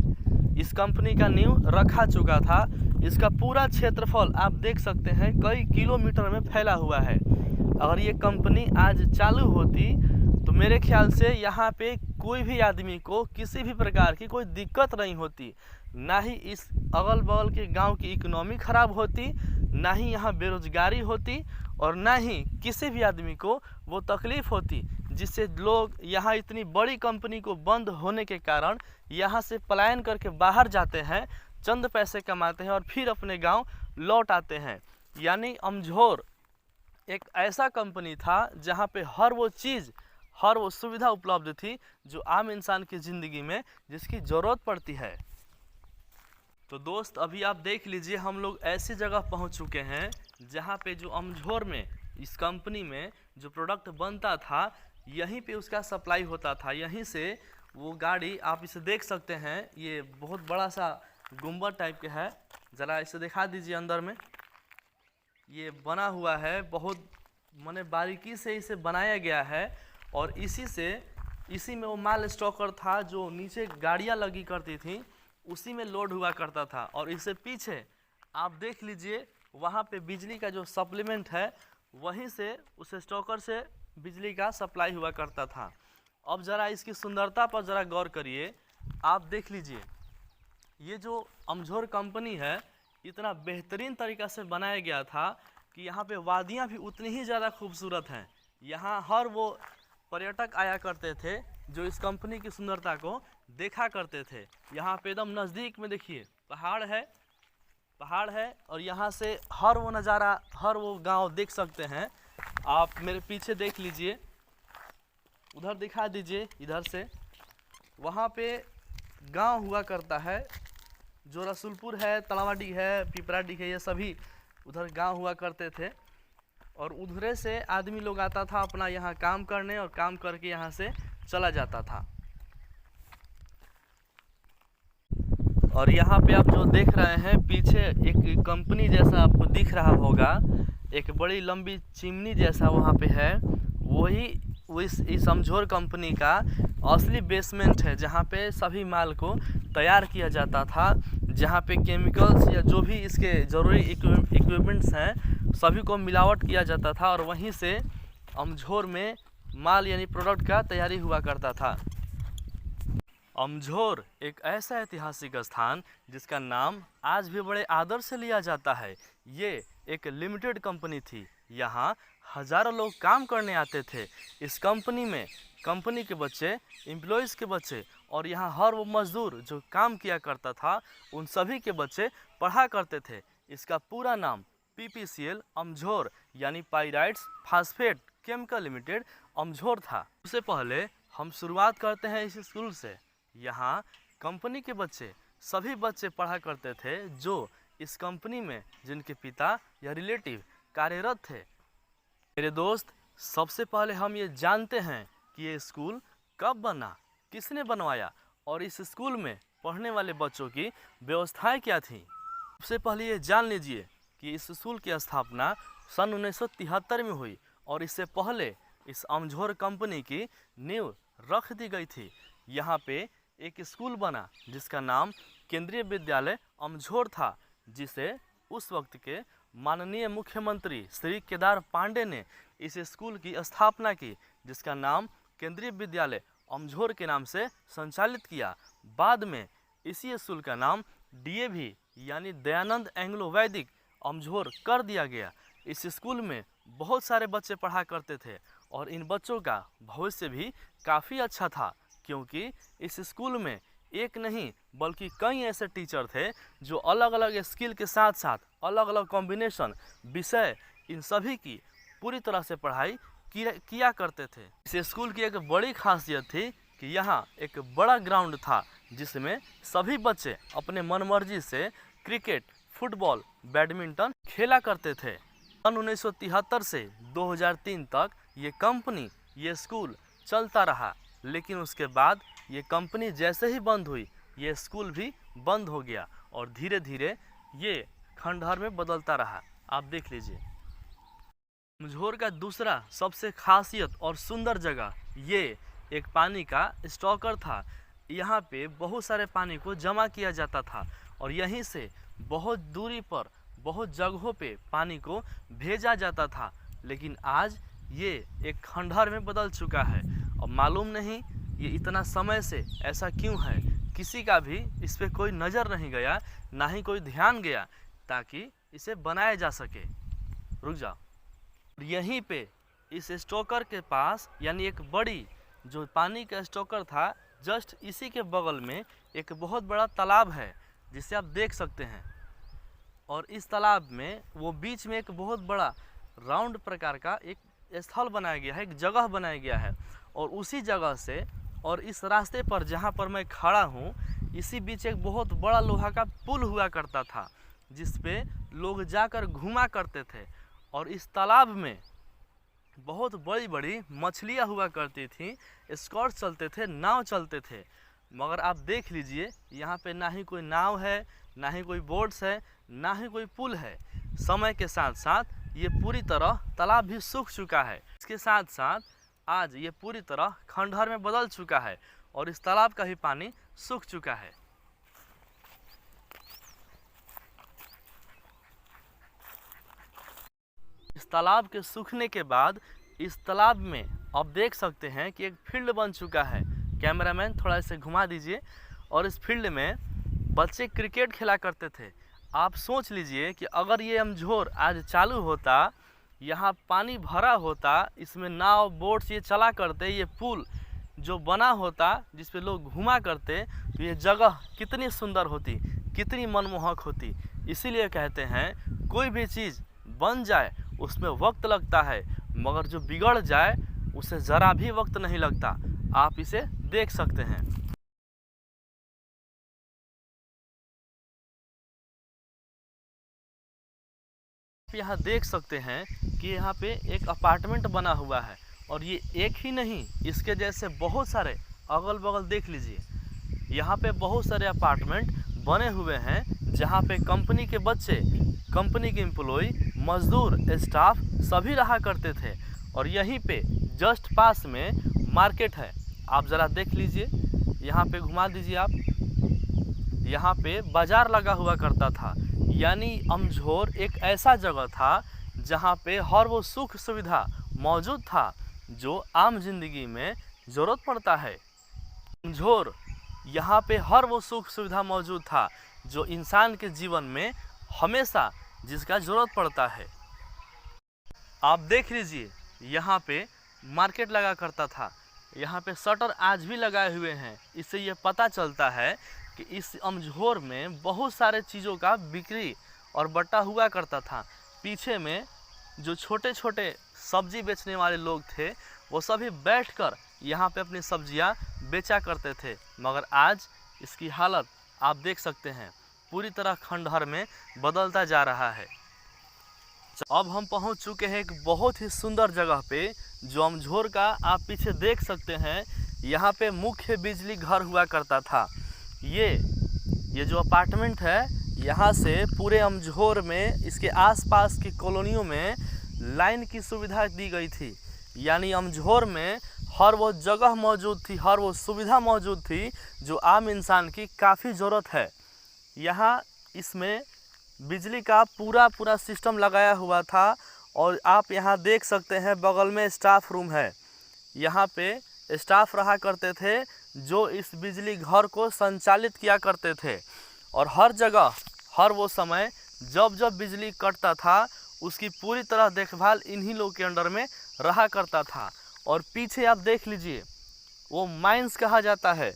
इस कंपनी का नींव रखा चुका था। इसका पूरा क्षेत्रफल आप देख सकते हैं कई किलोमीटर में फैला हुआ है। अगर ये कंपनी आज चालू होती तो मेरे ख्याल से यहाँ पे कोई भी आदमी को किसी भी प्रकार की कोई दिक्कत नहीं होती, ना ही इस अगल बगल के गांव की इकोनॉमी ख़राब होती, ना ही यहाँ बेरोजगारी होती, और ना ही किसी भी आदमी को वो तकलीफ़ होती, जिससे लोग यहाँ इतनी बड़ी कंपनी को बंद होने के कारण यहाँ से पलायन करके बाहर जाते हैं, चंद पैसे कमाते हैं और फिर अपने गांव लौट आते हैं। यानी अमझोर एक ऐसा कंपनी था जहाँ पे हर वो चीज़, हर वो सुविधा उपलब्ध थी जो आम इंसान की ज़िंदगी में जिसकी ज़रूरत पड़ती है। तो दोस्त, अभी आप देख लीजिए, हम लोग ऐसी जगह पहुंच चुके हैं जहां पे जो अमझोर में इस कंपनी में जो प्रोडक्ट बनता था, यहीं पे उसका सप्लाई होता था। यहीं से वो गाड़ी, आप इसे देख सकते हैं, ये बहुत बड़ा सा गुंबद टाइप के है, ज़रा इसे दिखा दीजिए। अंदर में ये बना हुआ है, बहुत माने बारीकी से इसे बनाया गया है, और इसी में वो माल स्टॉकर था जो नीचे गाड़ियाँ लगी करती थी, उसी में लोड हुआ करता था। और इससे पीछे आप देख लीजिए, वहाँ पे बिजली का जो सप्लीमेंट है, वहीं से उस स्टॉकर से बिजली का सप्लाई हुआ करता था। अब ज़रा इसकी सुंदरता पर ज़रा गौर करिए। आप देख लीजिए, ये जो अमझोर कंपनी है, इतना बेहतरीन तरीक़ा से बनाया गया था कि यहाँ पे वादियाँ भी उतनी ही ज़्यादा खूबसूरत हैं। यहाँ हर वो पर्यटक आया करते थे जो इस कंपनी की सुंदरता को देखा करते थे। यहाँ पे एकदम नज़दीक में देखिए पहाड़ है, और यहाँ से हर वो नज़ारा, हर वो गांव देख सकते हैं। आप मेरे पीछे देख लीजिए, उधर दिखा दीजिए, इधर से वहाँ पे गांव हुआ करता है, जो रसूलपुर है, तलावाडी है, पिपराडी है, ये सभी उधर गांव हुआ करते थे। और उधरे से आदमी लोग आता था अपना यहाँ काम करने, और काम करके यहाँ से चला जाता था। और यहाँ पे आप जो देख रहे हैं पीछे, एक कंपनी जैसा आपको दिख रहा होगा, एक बड़ी लंबी चिमनी जैसा वहाँ पे है, वही इस अमझोर कंपनी का असली बेसमेंट है, जहाँ पे सभी माल को तैयार किया जाता था, जहाँ पे केमिकल्स या जो भी इसके ज़रूरी इक्विपमेंट्स हैं, सभी को मिलावट किया जाता था, और वहीं से अमझोर में माल यानी प्रोडक्ट का तैयारी हुआ करता था। अमझोर एक ऐसा ऐतिहासिक स्थान जिसका नाम आज भी बड़े आदर से लिया जाता है। ये एक लिमिटेड कंपनी थी, यहाँ हज़ारों लोग काम करने आते थे। इस कंपनी में कंपनी के बच्चे, एम्प्लॉयज़ के बच्चे, और यहाँ हर वो मज़दूर जो काम किया करता था, उन सभी के बच्चे पढ़ा करते थे। इसका पूरा नाम PPCL अमझोर यानी Pyrites Phosphate Chemical Limited Amjhore था। उससे पहले हम शुरुआत करते हैं इस स्कूल से। यहाँ कंपनी के बच्चे, सभी बच्चे पढ़ा करते थे जो इस कंपनी में जिनके पिता या रिलेटिव कार्यरत थे। मेरे दोस्त, सबसे पहले हम ये जानते हैं कि ये स्कूल कब बना, किसने बनवाया, और इस स्कूल में पढ़ने वाले बच्चों की व्यवस्थाएं क्या थी। सबसे पहले ये जान लीजिए कि इस स्कूल की स्थापना सन 1973 में हुई, और इससे पहले इस अमझोर कंपनी की नींव रख दी गई थी। यहाँ पे एक स्कूल बना जिसका नाम केंद्रीय विद्यालय अमझोर था, जिसे उस वक्त के माननीय मुख्यमंत्री श्री केदार पांडे ने इस स्कूल की स्थापना की, जिसका नाम केंद्रीय विद्यालय अमझोर के नाम से संचालित किया। बाद में इसी स्कूल का नाम DAV यानी दयानंद एंग्लो वैदिक अमझोर कर दिया गया। इस स्कूल में बहुत सारे बच्चे पढ़ा करते थे और इन बच्चों का भविष्य भी काफ़ी अच्छा था, क्योंकि इस स्कूल में एक नहीं बल्कि कई ऐसे टीचर थे जो अलग अलग स्किल के साथ साथ अलग अलग कॉम्बिनेशन विषय इन सभी की पूरी तरह से पढ़ाई किया करते थे। इस स्कूल की एक बड़ी खासियत थी कि यहाँ एक बड़ा ग्राउंड था जिसमें सभी बच्चे अपने मनमर्जी से क्रिकेट, फुटबॉल, बैडमिंटन खेला करते थे। सन 1973 से 2003 तक ये स्कूल चलता रहा, लेकिन उसके बाद ये कंपनी जैसे ही बंद हुई ये स्कूल भी बंद हो गया और धीरे धीरे ये खंडहर में बदलता रहा। आप देख लीजिए। अमझोर का दूसरा सबसे खासियत और सुंदर जगह ये एक पानी का स्टॉकर था। यहाँ पे बहुत सारे पानी को जमा किया जाता था और यहीं से बहुत दूरी पर बहुत जगहों पे पानी को भेजा जाता था, लेकिन आज ये एक खंडहर में बदल चुका है। और मालूम नहीं ये इतना समय से ऐसा क्यों है, किसी का भी इस पे कोई नज़र नहीं गया, ना ही कोई ध्यान गया ताकि इसे बनाया जा सके। रुक जाओ। यहीं पे इस स्टोकर के पास यानी एक बड़ी जो पानी का स्टोकर था, जस्ट इसी के बगल में एक बहुत बड़ा तालाब है जिसे आप देख सकते हैं। और इस तालाब में वो बीच में एक बहुत बड़ा राउंड प्रकार का एक स्थल बनाया गया है, एक जगह बनाया गया है। और उसी जगह से और इस रास्ते पर जहाँ पर मैं खड़ा हूँ, इसी बीच एक बहुत बड़ा लोहा का पुल हुआ करता था जिस पे लोग जाकर घूमा करते थे। और इस तालाब में बहुत बड़ी बड़ी मछलियाँ हुआ करती थी, स्कॉट चलते थे, नाव चलते थे। मगर आप देख लीजिए यहाँ पे ना ही कोई नाव है, ना ही कोई बोट्स है, ना ही कोई पुल है। समय के साथ साथ ये पूरी तरह तालाब भी सूख चुका है। इसके साथ साथ आज ये पूरी तरह खंडहर में बदल चुका है और इस तालाब का भी पानी सूख चुका है। इस तालाब के सूखने के बाद इस तालाब में आप देख सकते हैं कि एक फील्ड बन चुका है। कैमरामैन थोड़ा इसे घुमा दीजिए। और इस फील्ड में बच्चे क्रिकेट खेला करते थे। आप सोच लीजिए कि अगर ये अमझोर आज चालू होता, यहाँ पानी भरा होता, इसमें नाव बोट्स ये चला करते, ये पुल जो बना होता जिस पे लोग घूमा करते, तो ये जगह कितनी सुंदर होती, कितनी मनमोहक होती। इसीलिए कहते हैं कोई भी चीज़ बन जाए उसमें वक्त लगता है, मगर जो बिगड़ जाए उसे ज़रा भी वक्त नहीं लगता। आप इसे देख सकते हैं। यहाँ देख सकते हैं कि यहाँ पे एक अपार्टमेंट बना हुआ है और ये एक ही नहीं, इसके जैसे बहुत सारे अगल बगल देख लीजिए। यहाँ पे बहुत सारे अपार्टमेंट बने हुए हैं जहाँ पे कंपनी के बच्चे, कंपनी के एम्प्लॉय, मजदूर, स्टाफ सभी रहा करते थे। और यहीं पे जस्ट पास में मार्केट है। आप ज़रा देख लीजिए, यहाँ पे घुमा दीजिए आप। यहाँ पे बाज़ार लगा हुआ करता था। यानी अमझोर एक ऐसा जगह था जहाँ पे हर वो सुख सुविधा मौजूद था जो आम जिंदगी में ज़रूरत पड़ता है। अमझोर यहाँ पे हर वो सुख सुविधा मौजूद था जो इंसान के जीवन में हमेशा जिसका ज़रूरत पड़ता है। आप देख लीजिए, यहाँ पे मार्केट लगा करता था। यहाँ पे शटर आज भी लगाए हुए हैं। इससे ये पता चलता है कि इस अमझोर में बहुत सारे चीज़ों का बिक्री और बट्टा हुआ करता था। पीछे में जो छोटे छोटे सब्जी बेचने वाले लोग थे वो सभी बैठकर यहाँ पे अपनी सब्जियाँ बेचा करते थे। मगर आज इसकी हालत आप देख सकते हैं, पूरी तरह खंडहर में बदलता जा रहा है। अब हम पहुँच चुके हैं एक बहुत ही सुंदर जगह पे जो अमझोर का आप पीछे देख सकते हैं। यहाँ पे मुख्य बिजली घर हुआ करता था। ये जो अपार्टमेंट है, यहाँ से पूरे अमझोर में इसके आसपास की कॉलोनियों में लाइन की सुविधा दी गई थी। यानी अमझोर में हर वो जगह मौजूद थी, हर वो सुविधा मौजूद थी जो आम इंसान की काफ़ी ज़रूरत है। यहाँ इसमें बिजली का पूरा सिस्टम लगाया हुआ था और आप यहाँ देख सकते हैं बगल में स्टाफ रूम है। यहाँ पे स्टाफ रहा करते थे जो इस बिजली घर को संचालित किया करते थे और हर जगह हर वो समय जब बिजली कटता था उसकी पूरी तरह देखभाल इन्हीं लोग के अंडर में रहा करता था। और पीछे आप देख लीजिए वो माइंस कहा जाता है,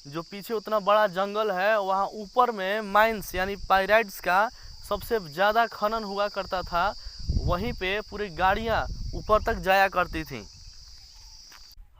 जो पीछे उतना बड़ा जंगल है वहाँ ऊपर में माइंस यानी पाइराइट्स का सबसे ज़्यादा खनन हुआ करता था। वहीं पे पूरी गाड़ियाँ ऊपर तक जाया करती थीं।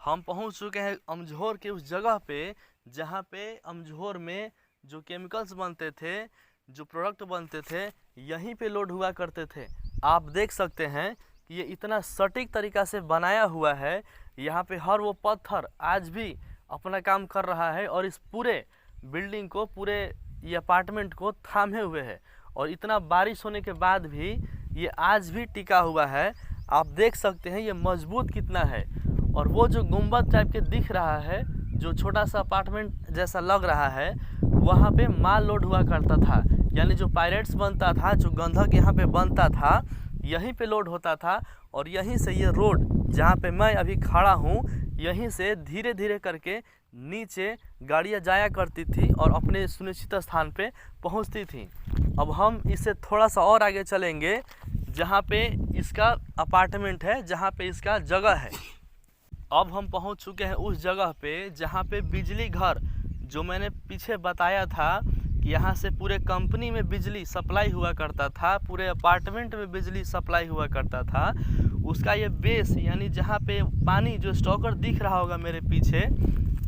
हम पहुंच चुके हैं अमझोर के उस जगह पे जहाँ पे अमझोर में जो केमिकल्स बनते थे, जो प्रोडक्ट बनते थे, यहीं पे लोड हुआ करते थे। आप देख सकते हैं कि ये इतना सटीक तरीक़ा से बनाया हुआ है। यहाँ पे हर वो पत्थर आज भी अपना काम कर रहा है और इस पूरे बिल्डिंग को, पूरे ये अपार्टमेंट को थामे हुए है और इतना बारिश होने के बाद भी ये आज भी टिका हुआ है। आप देख सकते हैं ये मजबूत कितना है। और वो जो गुंबद टाइप के दिख रहा है, जो छोटा सा अपार्टमेंट जैसा लग रहा है, वहाँ पे माल लोड हुआ करता था। यानी जो पायरेट्स बनता था, जो गंधक यहाँ पे बनता था, यहीं पे लोड होता था। और यहीं से ये रोड जहाँ पे मैं अभी खड़ा हूँ, यहीं से धीरे धीरे करके नीचे गाड़ियाँ जाया करती थी और अपने सुनिश्चित स्थान पे पहुँचती थी। अब हम इससे थोड़ा सा और आगे चलेंगे जहाँ पे इसका अपार्टमेंट है, जहाँ पे इसका जगह है। अब हम पहुँच चुके हैं उस जगह पे जहाँ पे बिजली घर, जो मैंने पीछे बताया था कि यहाँ से पूरे कंपनी में बिजली सप्लाई हुआ करता था, पूरे अपार्टमेंट में बिजली सप्लाई हुआ करता था, उसका ये बेस यानी जहाँ पे पानी जो स्टॉकर दिख रहा होगा मेरे पीछे,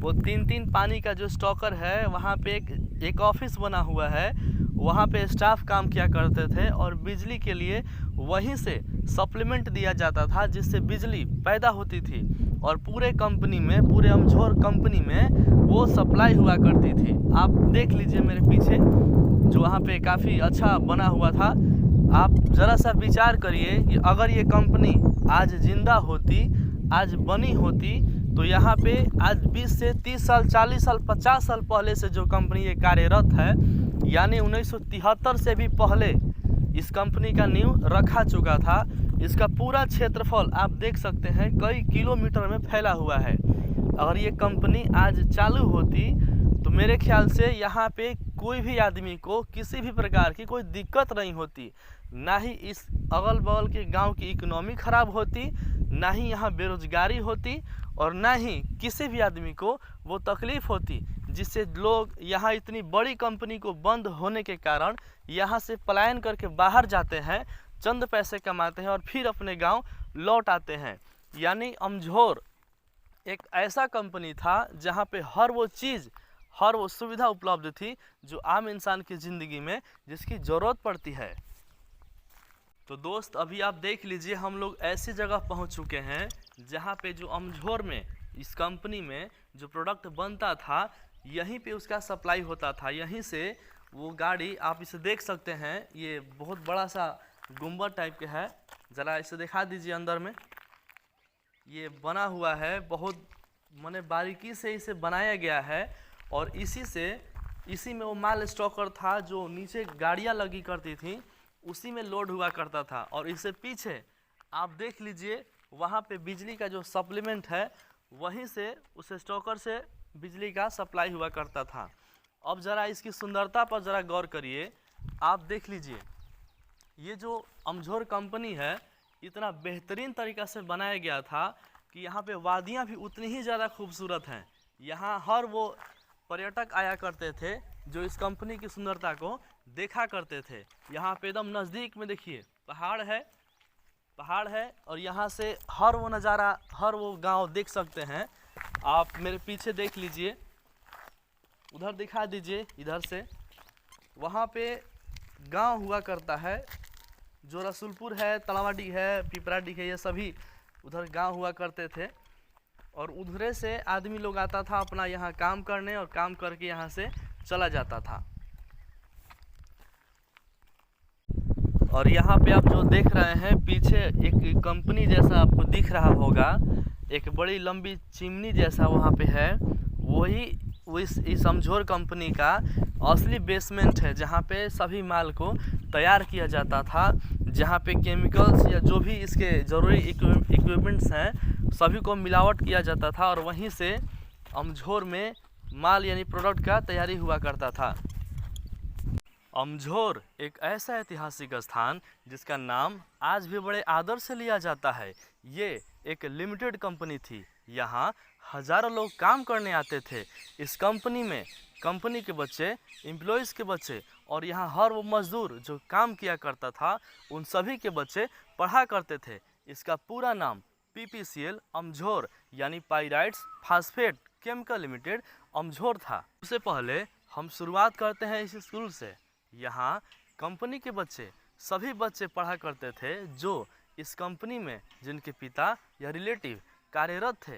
वो 3 पानी का जो स्टॉकर है, वहाँ पे एक ऑफिस बना हुआ है। वहाँ पे स्टाफ काम किया करते थे और बिजली के लिए वहीं से सप्लीमेंट दिया जाता था जिससे बिजली पैदा होती थी और पूरे कंपनी में, पूरे अमझोर कंपनी में वो सप्लाई हुआ करती थी। आप देख लीजिए मेरे पीछे जो वहाँ पे काफ़ी अच्छा बना हुआ था। आप ज़रा सा विचार करिए कि अगर ये कंपनी आज ज़िंदा होती, आज बनी होती, तो यहाँ पे आज 20 से 30 साल, 40 साल, 50 साल पहले से जो कंपनी ये कार्यरत है, यानी 1973 से भी पहले इस कंपनी का नींव रखा चुका था। इसका पूरा क्षेत्रफल आप देख सकते हैं कई किलोमीटर में फैला हुआ है। अगर ये कंपनी आज चालू होती तो मेरे ख्याल से यहाँ पे कोई भी आदमी को किसी भी प्रकार की कोई दिक्कत नहीं होती, ना ही इस अगल बगल के गांव की इकोनॉमी ख़राब होती, ना ही यहाँ बेरोजगारी होती और ना ही किसी भी आदमी को वो तकलीफ़ होती, जिससे लोग यहाँ इतनी बड़ी कंपनी को बंद होने के कारण यहाँ से पलायन करके बाहर जाते हैं, चंद पैसे कमाते हैं और फिर अपने गांव लौट आते हैं। यानी अमझोर एक ऐसा कंपनी था जहाँ पे हर वो चीज़, हर वो सुविधा उपलब्ध थी जो आम इंसान की ज़िंदगी में जिसकी ज़रूरत पड़ती है। तो दोस्त अभी आप देख लीजिए हम लोग ऐसी जगह पहुंच चुके हैं जहां पे जो अमझोर में इस कंपनी में जो प्रोडक्ट बनता था यहीं पे उसका सप्लाई होता था। यहीं से वो गाड़ी, आप इसे देख सकते हैं, ये बहुत बड़ा सा गुंबद टाइप के है, ज़रा इसे दिखा दीजिए। अंदर में ये बना हुआ है, बहुत माने बारीकी से इसे बनाया गया है और इसी में वो माल स्टॉकर था जो नीचे गाड़ियाँ लगी करती थी, उसी में लोड हुआ करता था। और इससे पीछे आप देख लीजिए वहाँ पे बिजली का जो सप्लीमेंट है, वहीं से उस स्टॉकर से बिजली का सप्लाई हुआ करता था। अब ज़रा इसकी सुंदरता पर ज़रा गौर करिए। आप देख लीजिए ये जो अमझोर कंपनी है इतना बेहतरीन तरीक़ा से बनाया गया था कि यहाँ पे वादियाँ भी उतनी ही ज़्यादा खूबसूरत हैं। यहाँ हर वो पर्यटक आया करते थे जो इस कंपनी की सुंदरता को देखा करते थे। यहाँ पे एकदम नज़दीक में देखिए पहाड़ है और यहाँ से हर वो नज़ारा, हर वो गांव देख सकते हैं। आप मेरे पीछे देख लीजिए, उधर दिखा दीजिए, इधर से वहाँ पे गांव हुआ करता है जो रसूलपुर है, तलावाडी है, पिपराडी है, ये सभी उधर गांव हुआ करते थे और उधरे से आदमी लोग आता था अपना यहाँ काम करने और काम करके यहाँ से चला जाता था। और यहाँ पे आप जो देख रहे हैं पीछे एक कंपनी जैसा आपको दिख रहा होगा, एक बड़ी लंबी चिमनी जैसा वहाँ पे है, वही इस अमझोर कंपनी का असली बेसमेंट है, जहाँ पे सभी माल को तैयार किया जाता था, जहाँ पे केमिकल्स या जो भी इसके ज़रूरी इक्विपमेंट्स हैं सभी को मिलावट किया जाता था और वहीं से अमझोर में माल यानी प्रोडक्ट का तैयारी हुआ करता था। अमझोर एक ऐसा ऐतिहासिक स्थान जिसका नाम आज भी बड़े आदर से लिया जाता है। ये एक लिमिटेड कंपनी थी, यहाँ हज़ारों लोग काम करने आते थे। इस कंपनी में कंपनी के बच्चे, एम्प्लॉयज़ के बच्चे और यहाँ हर वो मज़दूर जो काम किया करता था उन सभी के बच्चे पढ़ा करते थे। इसका पूरा नाम PPCL अमझोर यानी Pyrites Phosphate Chemical Limited Amjhore था। उससे पहले हम शुरुआत करते हैं इस स्कूल से। यहाँ कंपनी के बच्चे, सभी बच्चे पढ़ा करते थे जो इस कंपनी में जिनके पिता या रिलेटिव कार्यरत थे।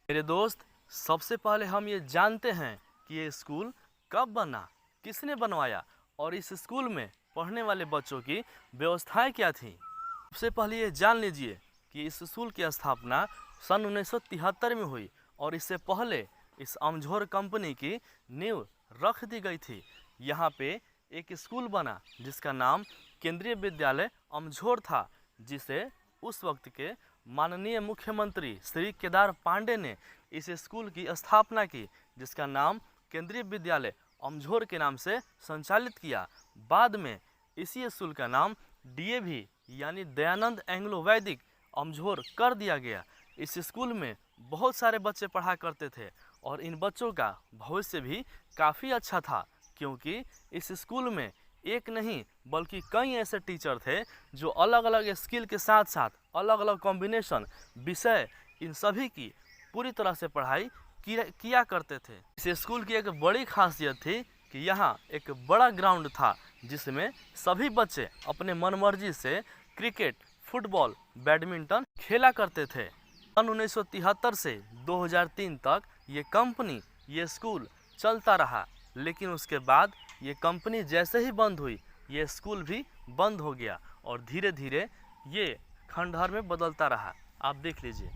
मेरे दोस्त, सबसे पहले हम ये जानते हैं कि ये स्कूल कब बना, किसने बनवाया और इस स्कूल में पढ़ने वाले बच्चों की व्यवस्थाएं क्या थी। सबसे पहले ये जान लीजिए कि इस स्कूल की स्थापना सन 1973 में हुई और इससे पहले इस अमझोर कंपनी की नींव रख दी गई थी। यहाँ पे एक स्कूल बना जिसका नाम केंद्रीय विद्यालय अमझोर था, जिसे उस वक्त के माननीय मुख्यमंत्री श्री केदार पांडे ने इस स्कूल की स्थापना की, जिसका नाम केंद्रीय विद्यालय अमझोर के नाम से संचालित किया। बाद में इसी स्कूल का नाम DAV यानी दयानंद एंग्लो वैदिक अमझोर कर दिया गया। इस स्कूल में बहुत सारे बच्चे पढ़ा करते थे और इन बच्चों का भविष्य भी काफ़ी अच्छा था, क्योंकि इस स्कूल में एक नहीं बल्कि कई ऐसे टीचर थे जो अलग अलग स्किल के साथ साथ अलग अलग कॉम्बिनेशन विषय इन सभी की पूरी तरह से पढ़ाई किया करते थे। इस स्कूल की एक बड़ी खासियत थी कि यहाँ एक बड़ा ग्राउंड था जिसमें सभी बच्चे अपने मनमर्जी से क्रिकेट, फुटबॉल, बैडमिंटन खेला करते थे। सन 1973 से 2003 तक ये कंपनी, ये स्कूल चलता रहा, लेकिन उसके बाद ये कंपनी जैसे ही बंद हुई ये स्कूल भी बंद हो गया और धीरे धीरे ये खंडहर में बदलता रहा। आप देख लीजिए।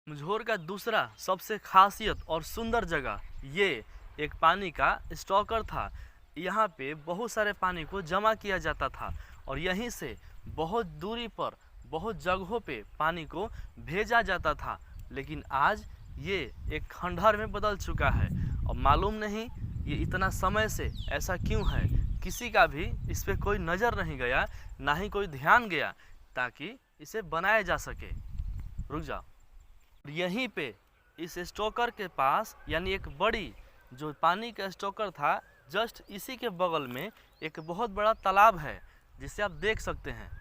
अमझोर का दूसरा सबसे खासियत और सुंदर जगह ये एक पानी का स्टॉकर था। यहाँ पे बहुत सारे पानी को जमा किया जाता था और यहीं से बहुत दूरी पर, बहुत जगहों पे पानी को भेजा जाता था, लेकिन आज ये एक खंडहर में बदल चुका है। और मालूम नहीं ये इतना समय से ऐसा क्यों है, किसी का भी इस पे कोई नज़र नहीं गया, ना ही कोई ध्यान गया ताकि इसे बनाया जा सके। रुक जाओ। यहीं पे इस स्टोकर के पास यानी एक बड़ी जो पानी का स्टोकर था, जस्ट इसी के बगल में एक बहुत बड़ा तालाब है जिसे आप देख सकते हैं।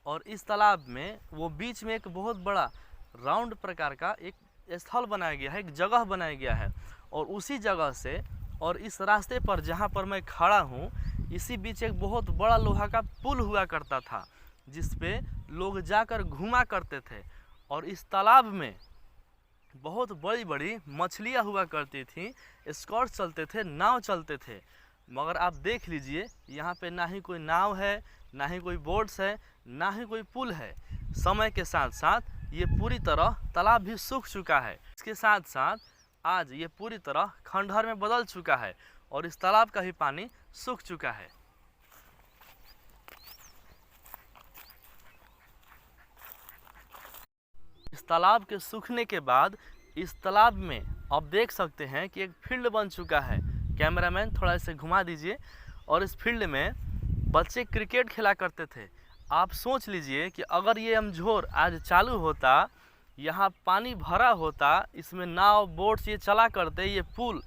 और इस तालाब में वो बीच में एक बहुत बड़ा राउंड प्रकार का एक स्थल बनाया गया है, एक जगह बनाया गया है। और उसी जगह से और इस रास्ते पर जहाँ पर मैं खड़ा हूँ, इसी बीच एक बहुत बड़ा लोहा का पुल हुआ करता था जिस पे लोग जाकर घूमा करते थे। और इस तालाब में बहुत बड़ी बड़ी मछलियाँ हुआ करती थी, स्कॉट चलते थे, नाव चलते थे। मगर आप देख लीजिए यहाँ पे ना ही कोई नाव है, ना ही कोई बोट्स है, ना ही कोई पुल है। समय के साथ साथ ये पूरी तरह तालाब भी सूख चुका है। इसके साथ साथ आज ये पूरी तरह खंडहर में बदल चुका है और इस तालाब का भी पानी सूख चुका है। इस तालाब के सूखने के बाद इस तालाब में आप देख सकते हैं कि एक फील्ड बन चुका है। कैमरामैन थोड़ा इसे घुमा दीजिए। और इस फील्ड में बच्चे क्रिकेट खेला करते थे। आप सोच लीजिए कि अगर ये अमझोर आज चालू होता, यहाँ पानी भरा होता, इसमें नाव बोट्स ये चला करते, ये पुल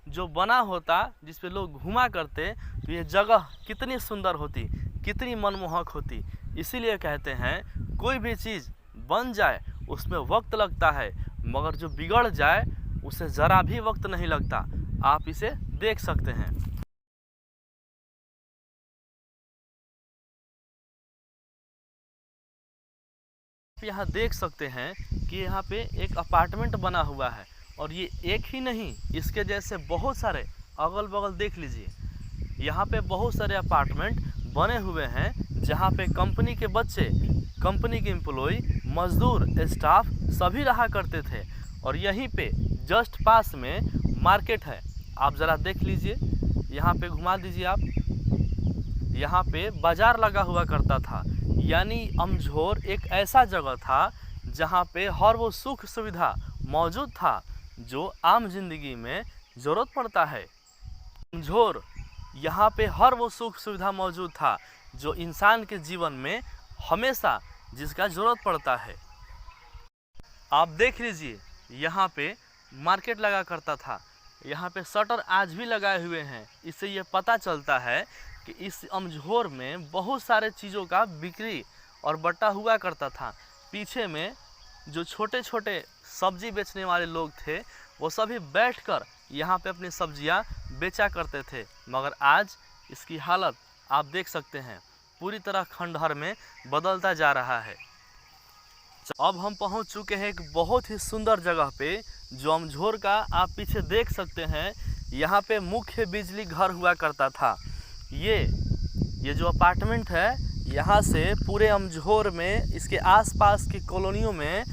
जो बना होता जिस पे लोग घूमा करते, तो ये जगह कितनी सुंदर होती, कितनी मनमोहक होती। इसीलिए कहते हैं कोई भी चीज़ बन जाए उसमें वक्त लगता है, मगर जो बिगड़ जाए उसे ज़रा भी वक्त नहीं लगता। आप इसे देख सकते हैं। यहाँ देख सकते हैं कि यहाँ पे एक अपार्टमेंट बना हुआ है और ये एक ही नहीं, इसके जैसे बहुत सारे अगल बगल देख लीजिए। यहाँ पे बहुत सारे अपार्टमेंट बने हुए हैं जहाँ पे कंपनी के बच्चे, कंपनी के एम्प्लॉय, मजदूर, स्टाफ सभी रहा करते थे। और यहीं पे जस्ट पास में मार्केट है। आप ज़रा देख लीजिए, यहाँ पे घुमा दीजिए आप। यहाँ पे बाज़ार लगा हुआ करता था। यानी अमझोर एक ऐसा जगह था जहाँ पे हर वो सुख सुविधा मौजूद था जो आम जिंदगी में ज़रूरत पड़ता है। अमझोर यहाँ पे हर वो सुख सुविधा मौजूद था जो इंसान के जीवन में हमेशा जिसका ज़रूरत पड़ता है। आप देख लीजिए, यहाँ पे मार्केट लगा करता था। यहाँ पे शटर आज भी लगाए हुए हैं। इससे ये पता चलता है कि इस अमझोर में बहुत सारे चीज़ों का बिक्री और बट्टा हुआ करता था। पीछे में जो छोटे छोटे सब्जी बेचने वाले लोग थे वो सभी बैठकर यहाँ पे अपनी सब्जियाँ बेचा करते थे। मगर आज इसकी हालत आप देख सकते हैं, पूरी तरह खंडहर में बदलता जा रहा है। अब हम पहुँच चुके हैं एक बहुत ही सुंदर जगह पे जो अमझोर का आप पीछे देख सकते हैं। यहाँ पे मुख्य बिजली घर हुआ करता था। ये जो अपार्टमेंट है, यहाँ से पूरे अमझोर में इसके आसपास की कॉलोनियों में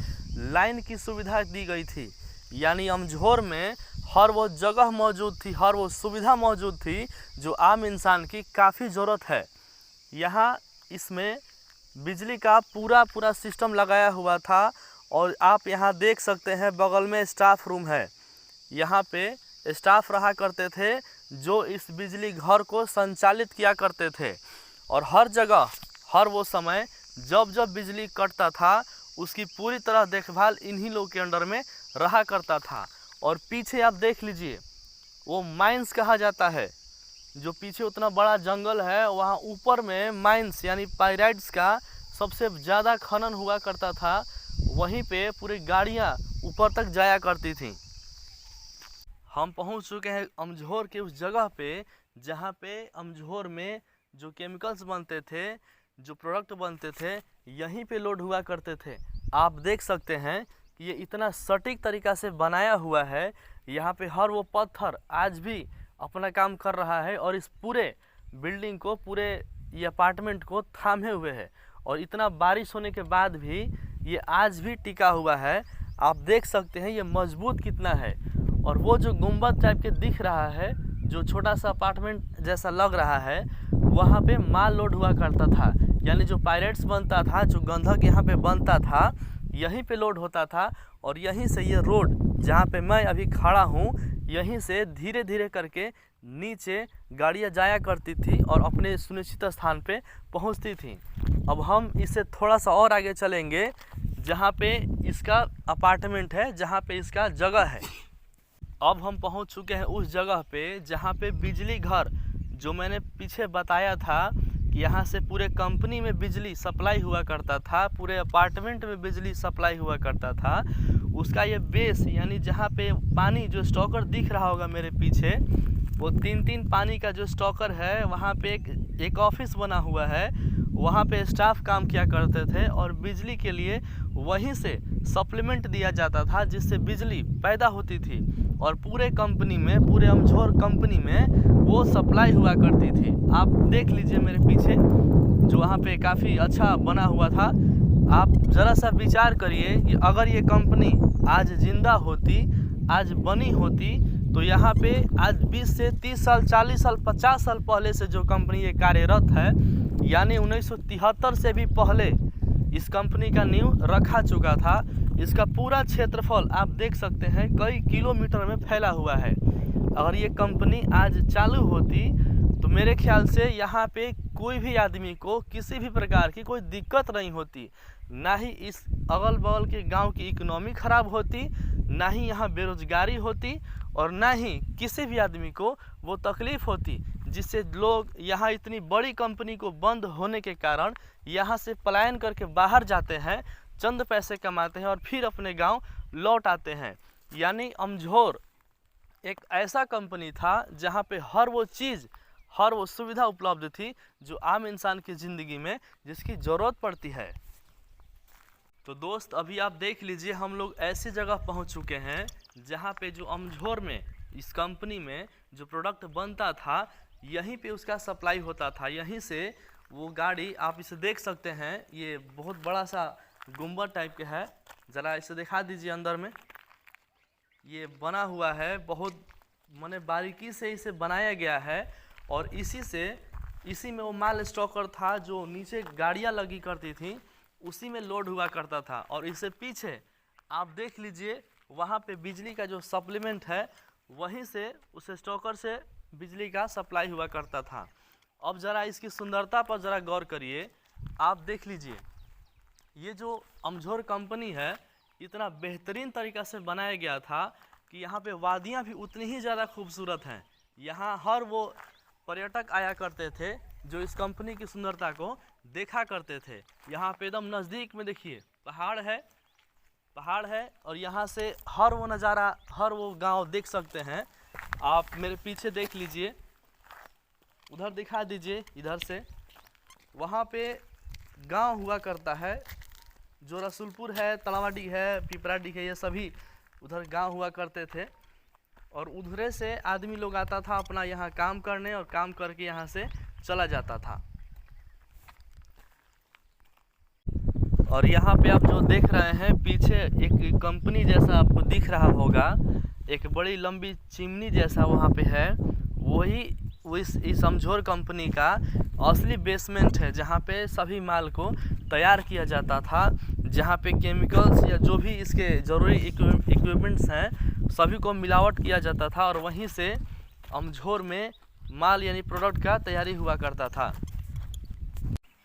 लाइन की सुविधा दी गई थी। यानी अमझोर में हर वो जगह मौजूद थी, हर वो सुविधा मौजूद थी जो आम इंसान की काफ़ी ज़रूरत है। यहाँ इसमें बिजली का पूरा सिस्टम लगाया हुआ था। और आप यहाँ देख सकते हैं बगल में स्टाफ रूम है। यहाँ पे स्टाफ रहा करते थे जो इस बिजली घर को संचालित किया करते थे। और हर जगह हर वो समय जब बिजली कटता था उसकी पूरी तरह देखभाल इन्हीं लोग के अंडर में रहा करता था। और पीछे आप देख लीजिए, वो माइंस कहा जाता है। जो पीछे उतना बड़ा जंगल है, वहाँ ऊपर में माइंस यानी पाइराइट्स का सबसे ज़्यादा खनन हुआ करता था। वहीं पे पूरी गाड़ियाँ ऊपर तक जाया करती थीं। हम पहुँच चुके हैं अमझोर के उस जगह पे जहाँ पे अमझोर में जो केमिकल्स बनते थे, जो प्रोडक्ट बनते थे, यहीं पे लोड हुआ करते थे। आप देख सकते हैं कि ये इतना सटीक तरीक़ा से बनाया हुआ है। यहाँ पे हर वो पत्थर आज भी अपना काम कर रहा है और इस पूरे बिल्डिंग को, पूरे ये अपार्टमेंट को थामे हुए है। और इतना बारिश होने के बाद भी ये आज भी टिका हुआ है। आप देख सकते हैं ये मजबूत कितना है। और वो जो गुंबद टाइप के दिख रहा है, जो छोटा सा अपार्टमेंट जैसा लग रहा है, वहाँ पे माल लोड हुआ करता था। यानी जो पायरेट्स बनता था, जो गंधक यहाँ पे बनता था, यहीं पे लोड होता था। और यहीं से ये रोड जहाँ पे मैं अभी खड़ा हूँ, यहीं से धीरे धीरे करके नीचे गाड़ियाँ जाया करती थी और अपने सुनिश्चित स्थान पे पहुँचती थी। अब हम इससे थोड़ा सा और आगे चलेंगे जहाँ पे इसका अपार्टमेंट है, जहाँ पे इसका जगह है। अब हम पहुँच चुके हैं उस जगह पे जहाँ पे बिजली घर, जो मैंने पीछे बताया था कि यहाँ से पूरे कंपनी में बिजली सप्लाई हुआ करता था, पूरे अपार्टमेंट में बिजली सप्लाई हुआ करता था, उसका ये बेस यानी जहाँ पे पानी जो स्टॉकर दिख रहा होगा मेरे पीछे, वो 3 पानी का जो स्टॉकर है, वहाँ पे एक ऑफिस बना हुआ है। वहाँ पे स्टाफ काम किया करते थे और बिजली के लिए वहीं से सप्लीमेंट दिया जाता था जिससे बिजली पैदा होती थी। और पूरे कंपनी में, पूरे अमझोर कंपनी में वो सप्लाई हुआ करती थी। आप देख लीजिए मेरे पीछे जो वहाँ पे काफ़ी अच्छा बना हुआ था। आप ज़रा सा विचार करिए कि अगर ये कंपनी आज ज़िंदा होती, आज बनी होती, तो यहाँ पे आज 20 से 30 साल, 40 साल, 50 साल पहले से जो कंपनी ये कार्यरत है, यानी 1973 से भी पहले इस कंपनी का नींव रखा चुका था। इसका पूरा क्षेत्रफल आप देख सकते हैं कई किलोमीटर में फैला हुआ है। अगर ये कंपनी आज चालू होती तो मेरे ख्याल से यहाँ पे कोई भी आदमी को किसी भी प्रकार की कोई दिक्कत नहीं होती। ना ही इस अगल बगल के गांव की इकोनॉमी ख़राब होती, ना ही यहाँ बेरोजगारी होती, और ना ही किसी भी आदमी को वो तकलीफ़ होती जिससे लोग यहाँ इतनी बड़ी कंपनी को बंद होने के कारण यहाँ से पलायन करके बाहर जाते हैं, चंद पैसे कमाते हैं और फिर अपने गांव लौट आते हैं। यानी अमझोर एक ऐसा कंपनी था जहाँ पे हर वो चीज़, हर वो सुविधा उपलब्ध थी जो आम इंसान की ज़िंदगी में जिसकी ज़रूरत पड़ती है। तो दोस्त, अभी आप देख लीजिए हम लोग ऐसी जगह पहुंच चुके हैं जहां पे जो अमझोर में इस कंपनी में जो प्रोडक्ट बनता था, यहीं पे उसका सप्लाई होता था। यहीं से वो गाड़ी, आप इसे देख सकते हैं, ये बहुत बड़ा सा गुंबद टाइप के है। ज़रा इसे दिखा दीजिए अंदर में। ये बना हुआ है, बहुत माने बारीकी से इसे बनाया गया है और इसी में वो माल स्टॉकर था जो नीचे गाड़ियाँ लगी करती थी, उसी में लोड हुआ करता था। और इससे पीछे आप देख लीजिए, वहाँ पे बिजली का जो सप्लीमेंट है वहीं से उस स्टॉकर से बिजली का सप्लाई हुआ करता था। अब ज़रा इसकी सुंदरता पर ज़रा गौर करिए। आप देख लीजिए, ये जो अमझोर कंपनी है इतना बेहतरीन तरीक़ा से बनाया गया था कि यहाँ पे वादियाँ भी उतनी ही ज़्यादा खूबसूरत हैं। यहाँ हर वो पर्यटक आया करते थे जो इस कंपनी की सुंदरता को देखा करते थे। यहाँ पे एकदम नज़दीक में देखिए पहाड़ है और यहाँ से हर वो नज़ारा, हर वो गांव देख सकते हैं। आप मेरे पीछे देख लीजिए, उधर दिखा दीजिए, इधर से वहाँ पे गांव हुआ करता है जो रसूलपुर है, तलावाडी है, पिपराडी है, ये सभी उधर गांव हुआ करते थे। और उधरे से आदमी लोग आता था अपना यहाँ काम करने और काम करके यहाँ से चला जाता था। और यहाँ पे आप जो देख रहे हैं पीछे एक कंपनी जैसा आपको दिख रहा होगा, एक बड़ी लंबी चिमनी जैसा वहाँ पे है, वही इस अमझोर कंपनी का असली बेसमेंट है जहाँ पे सभी माल को तैयार किया जाता था, जहाँ पे केमिकल्स या जो भी इसके ज़रूरी इक्विपमेंट्स हैं सभी को मिलावट किया जाता था और वहीं से अमझोर में माल यानी प्रोडक्ट का तैयारी हुआ करता था।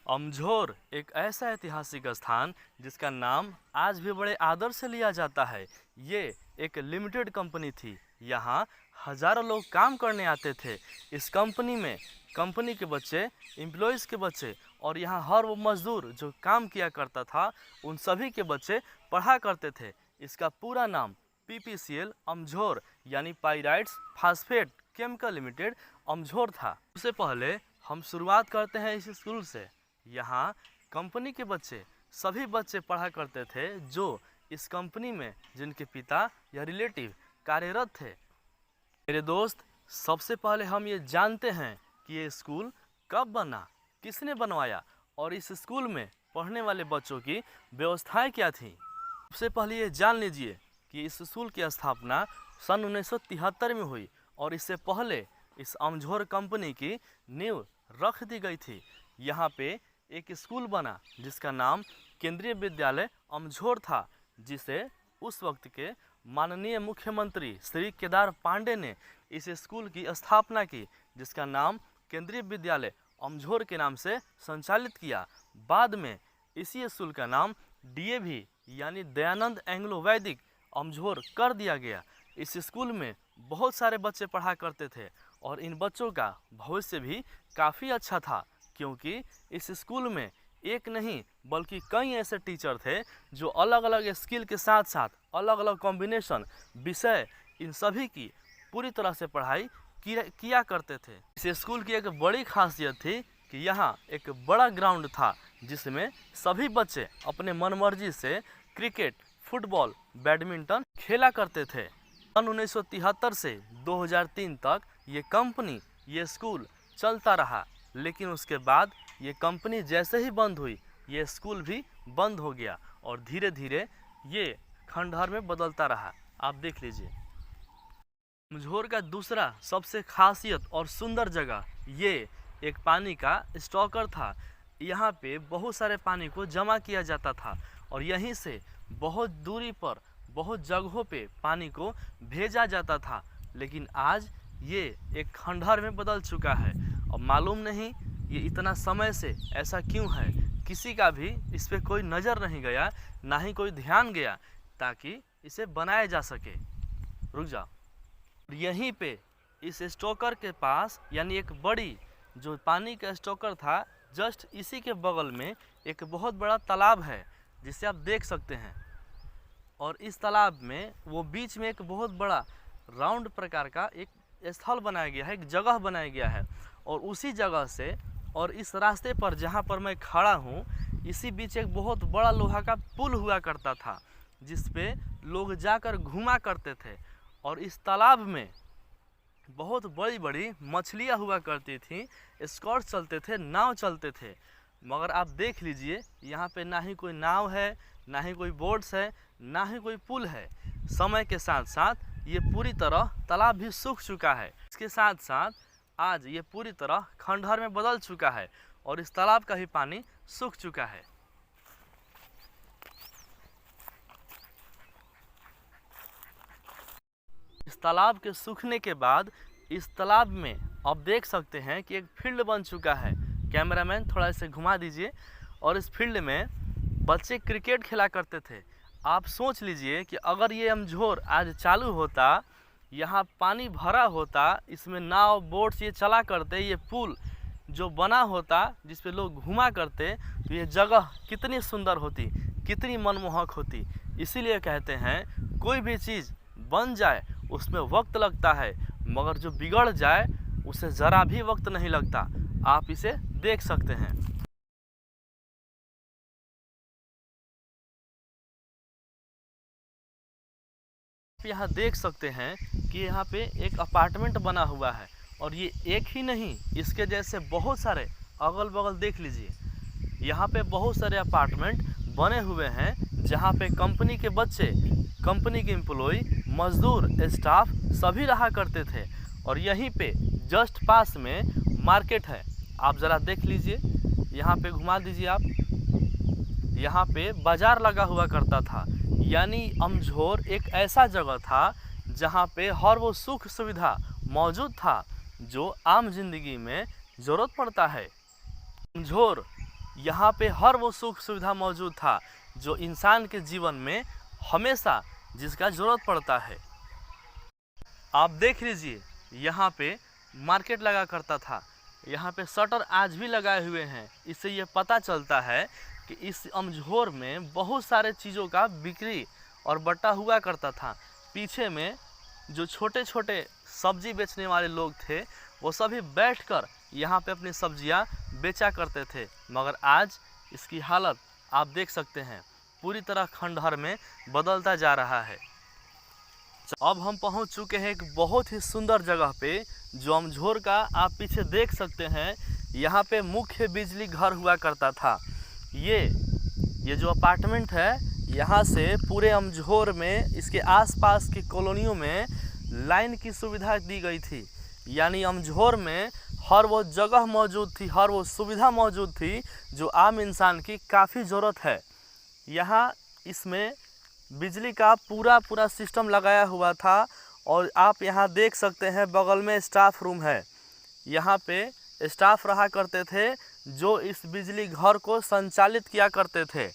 अमझोर एक ऐसा ऐतिहासिक स्थान जिसका नाम आज भी बड़े आदर से लिया जाता है। ये एक लिमिटेड कंपनी थी, यहाँ हज़ारों लोग काम करने आते थे। इस कंपनी में कंपनी के बच्चे, एम्प्लॉयज़ के बच्चे और यहाँ हर वो मज़दूर जो काम किया करता था उन सभी के बच्चे पढ़ा करते थे। इसका पूरा नाम PPCL अमझोर यानी Pyrites Phosphate Chemical Limited Amjhore था। उससे पहले हम शुरुआत करते हैं इस स्कूल से। यहाँ कंपनी के बच्चे, सभी बच्चे पढ़ा करते थे जो इस कंपनी में जिनके पिता या रिलेटिव कार्यरत थे। मेरे दोस्त, सबसे पहले हम ये जानते हैं कि ये स्कूल कब बना, किसने बनवाया और इस स्कूल में पढ़ने वाले बच्चों की व्यवस्थाएं क्या थी। सबसे पहले ये जान लीजिए कि इस स्कूल की स्थापना सन 1973 में हुई और इससे पहले इस अमझोर कंपनी की नींव रख दी गई थी। यहाँ पे एक स्कूल बना जिसका नाम केंद्रीय विद्यालय अमझोर था, जिसे उस वक्त के माननीय मुख्यमंत्री श्री केदार पांडे ने इस स्कूल की स्थापना की, जिसका नाम केंद्रीय विद्यालय अमझोर के नाम से संचालित किया। बाद में इसी स्कूल का नाम DAV यानी दयानंद एंग्लो वैदिक अमझोर कर दिया गया। इस स्कूल में बहुत सारे बच्चे पढ़ा करते थे और इन बच्चों का भविष्य भी काफ़ी अच्छा था, क्योंकि इस स्कूल में एक नहीं बल्कि कई ऐसे टीचर थे जो अलग अलग स्किल के साथ साथ अलग अलग कॉम्बिनेशन विषय इन सभी की पूरी तरह से पढ़ाई किया करते थे। इस स्कूल की एक बड़ी खासियत थी कि यहाँ एक बड़ा ग्राउंड था जिसमें सभी बच्चे अपने मनमर्जी से क्रिकेट, फुटबॉल, बैडमिंटन खेला करते थे। सन 1973 से 2003 तक ये कंपनी, ये स्कूल चलता रहा, लेकिन उसके बाद ये कंपनी जैसे ही बंद हुई ये स्कूल भी बंद हो गया और धीरे धीरे ये खंडहर में बदलता रहा। आप देख लीजिए। अमझोर का दूसरा सबसे खासियत और सुंदर जगह ये एक पानी का स्टॉकर था। यहाँ पे बहुत सारे पानी को जमा किया जाता था और यहीं से बहुत दूरी पर, बहुत जगहों पे पानी को भेजा जाता था। लेकिन आज ये एक खंडहर में बदल चुका है और मालूम नहीं ये इतना समय से ऐसा क्यों है। किसी का भी इस पे कोई नज़र नहीं गया, ना ही कोई ध्यान गया ताकि इसे बनाया जा सके। रुक जाओ। यहीं पे इस स्टॉकर के पास यानी एक बड़ी जो पानी का स्टॉकर था, जस्ट इसी के बगल में एक बहुत बड़ा तालाब है जिसे आप देख सकते हैं। और इस तालाब में वो बीच में एक बहुत बड़ा राउंड प्रकार का एक स्थल बनाया गया है, एक जगह बनाया गया है। और उसी जगह से और इस रास्ते पर जहाँ पर मैं खड़ा हूँ, इसी बीच एक बहुत बड़ा लोहा का पुल हुआ करता था जिस पे लोग जाकर घूमा करते थे। और इस तालाब में बहुत बड़ी बड़ी मछलियाँ हुआ करती थी, स्कॉट चलते थे, नाव चलते थे। मगर आप देख लीजिए यहाँ पे ना ही कोई नाव है, ना ही कोई बोट्स है, ना ही कोई पुल है। समय के साथ साथ ये पूरी तरह तालाब भी सूख चुका है। इसके साथ साथ आज ये पूरी तरह खंडहर में बदल चुका है और इस तालाब का भी पानी सूख चुका है। इस तालाब के सूखने के बाद इस तालाब में आप देख सकते हैं कि एक फील्ड बन चुका है। कैमरामैन थोड़ा इसे घुमा दीजिए। और इस फील्ड में बच्चे क्रिकेट खेला करते थे। आप सोच लीजिए कि अगर ये अमझोर आज चालू होता, यहाँ पानी भरा होता, इसमें नाव बोट्स ये चला करते, ये पुल जो बना होता जिस पे लोग घूमा करते, तो ये जगह कितनी सुंदर होती, कितनी मनमोहक होती। इसीलिए कहते हैं कोई भी चीज़ बन जाए उसमें वक्त लगता है, मगर जो बिगड़ जाए उसे ज़रा भी वक्त नहीं लगता। आप इसे देख सकते हैं। यहाँ देख सकते हैं कि यहाँ पे एक अपार्टमेंट बना हुआ है और ये एक ही नहीं, इसके जैसे बहुत सारे अगल बगल देख लीजिए। यहाँ पे बहुत सारे अपार्टमेंट बने हुए हैं जहाँ पे कंपनी के बच्चे, कंपनी के एम्प्लॉय, मजदूर, स्टाफ सभी रहा करते थे। और यहीं पे जस्ट पास में मार्केट है। आप ज़रा देख लीजिए, यहाँ पे घुमा दीजिए आप। यहाँ पे बाज़ार लगा हुआ करता था। यानी अमझोर एक ऐसा जगह था जहाँ पे हर वो सुख सुविधा मौजूद था जो आम जिंदगी में ज़रूरत पड़ता है। अमझोर यहाँ पे हर वो सुख सुविधा मौजूद था जो इंसान के जीवन में हमेशा जिसका ज़रूरत पड़ता है। आप देख लीजिए, यहाँ पे मार्केट लगा करता था। यहाँ पे शटर आज भी लगाए हुए हैं। इससे ये पता चलता है कि इस अमझोर में बहुत सारे चीज़ों का बिक्री और बट्टा हुआ करता था। पीछे में जो छोटे छोटे सब्जी बेचने वाले लोग थे वो सभी बैठकर यहाँ पे अपनी सब्जियाँ बेचा करते थे। मगर आज इसकी हालत आप देख सकते हैं, पूरी तरह खंडहर में बदलता जा रहा है। अब हम पहुँच चुके हैं एक बहुत ही सुंदर जगह पे जो अमझोर का आप पीछे देख सकते हैं। यहाँ पे मुख्य बिजली घर हुआ करता था। ये जो अपार्टमेंट है, यहाँ से पूरे अमझोर में इसके आसपास की कॉलोनियों में लाइन की सुविधा दी गई थी। यानी अमझोर में हर वो जगह मौजूद थी, हर वो सुविधा मौजूद थी जो आम इंसान की काफ़ी ज़रूरत है। यहाँ इसमें बिजली का पूरा सिस्टम लगाया हुआ था। और आप यहाँ देख सकते हैं बगल में स्टाफ रूम है। यहाँ पे स्टाफ रहा करते थे जो इस बिजली घर को संचालित किया करते थे।